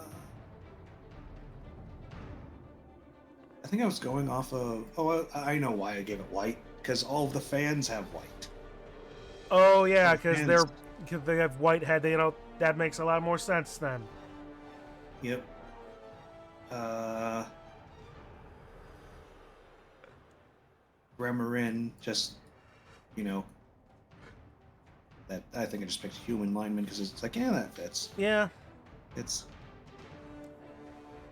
think I was going off of... Oh, I know why I gave it white. Because all of the fans have white. Oh, yeah, because they have white head. That makes a lot more sense then. Yep. Marin, just, that I think I just picked human lineman because it's like, yeah, that fits. Yeah. It's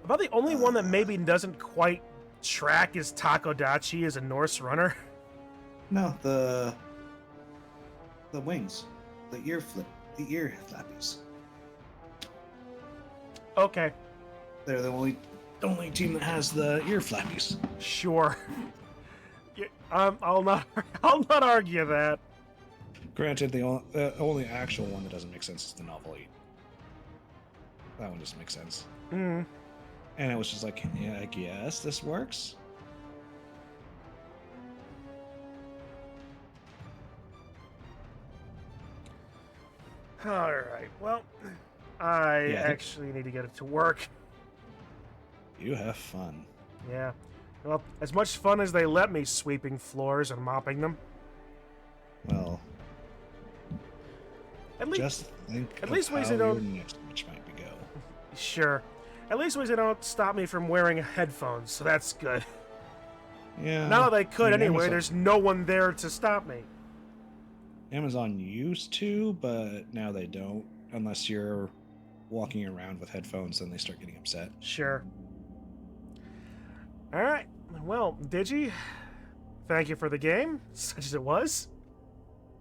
about the only one that maybe doesn't quite track is Takodachi as a Norse runner. No, the wings, the ear flappies. Okay. They're the only team that has the ear flappies. Sure. I'll not argue that. Granted, the only actual one that doesn't make sense is the Novel 8. That one doesn't make sense. Mm. And it was just like, yeah, I guess this works. All right. Well, I actually need to get it to work. You have fun. Yeah. Well, as much fun as they let me sweeping floors and mopping them. Well, at least, just think at least ways how they don't. Your next match might go. Sure. At least ways they don't stop me from wearing headphones, so that's good. Yeah. Now they could anyway. Amazon, There's no one there to stop me. Amazon used to, but now they don't. Unless you're walking around with headphones, then they start getting upset. Sure. All right. Well, Digi, thank you for the game, such as it was.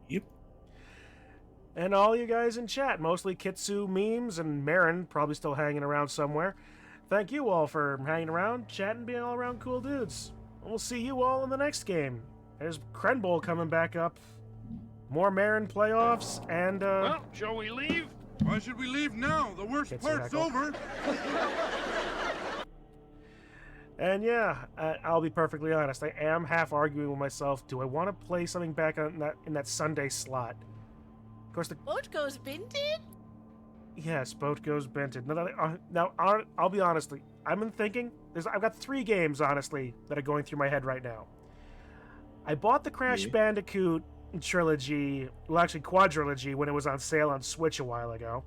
Yep. And all you guys in chat, mostly Kitsu memes and Marin probably still hanging around somewhere. Thank you all for hanging around, chatting, being all around cool dudes. We'll see you all in the next game. There's Cren Bowl coming back up. More Marin playoffs, and Well, shall we leave? Why should we leave now? The worst part's over. And yeah, I'll be perfectly honest. I am half arguing with myself. Do I want to play something back on in that Sunday slot? Of course, the boat goes Binted? Yes, boat goes Bented. Now, I'll be honest. I've been thinking. I've got 3 games, honestly, that are going through my head right now. I bought the Crash Bandicoot trilogy, well, actually quadrilogy, when it was on sale on Switch a while ago.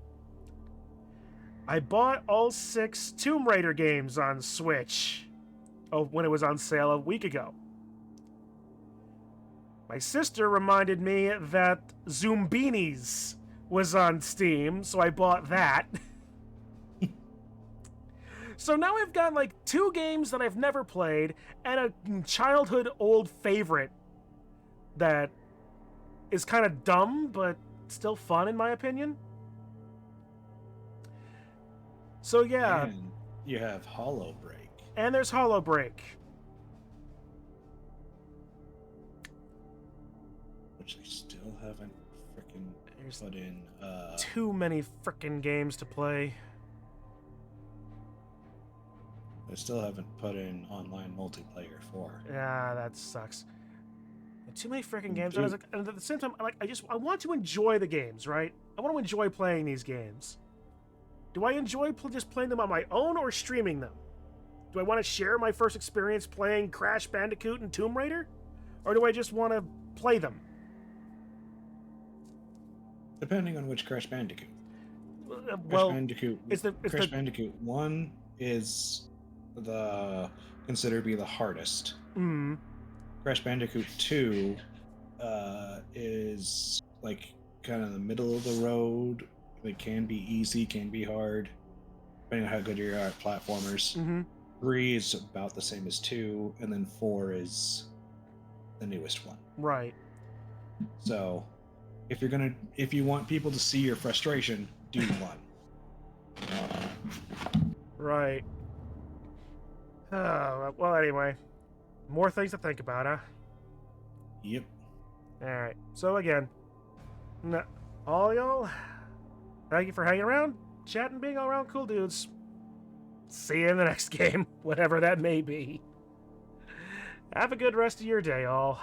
I bought all 6 Tomb Raider games on Switch when it was on sale a week ago. My sister reminded me that Zoombinis was on Steam, so I bought that. So now I've got like 2 games that I've never played and a childhood old favorite that is kind of dumb, but still fun in my opinion. So yeah. And you have Hollow Break. And there's Hollow Break. Which they still haven't freaking put in. Too many frickin' games to play. They still haven't put in online multiplayer for. Yeah, that sucks. Too many freaking games. And at the same time, I want to enjoy the games, right? I want to enjoy playing these games. Do I enjoy just playing them on my own or streaming them? Do I want to share my first experience playing Crash Bandicoot and Tomb Raider? Or do I just want to play them? Depending on which Crash Bandicoot. Well, Crash Bandicoot 1 is considered to be the hardest. Mm. Crash Bandicoot 2 is like kind of the middle of the road. It can be easy, can be hard, depending on how good you are at platformers. Mm-hmm. 3 is about the same as 2, and then 4 is the newest one. Right. So, if you want people to see your frustration, do 1. Right. Well, anyway, more things to think about, huh? Yep. All right. So again, all y'all, thank you for hanging around, chatting, being all around cool dudes. See you in the next game, whatever that may be. Have a good rest of your day, all.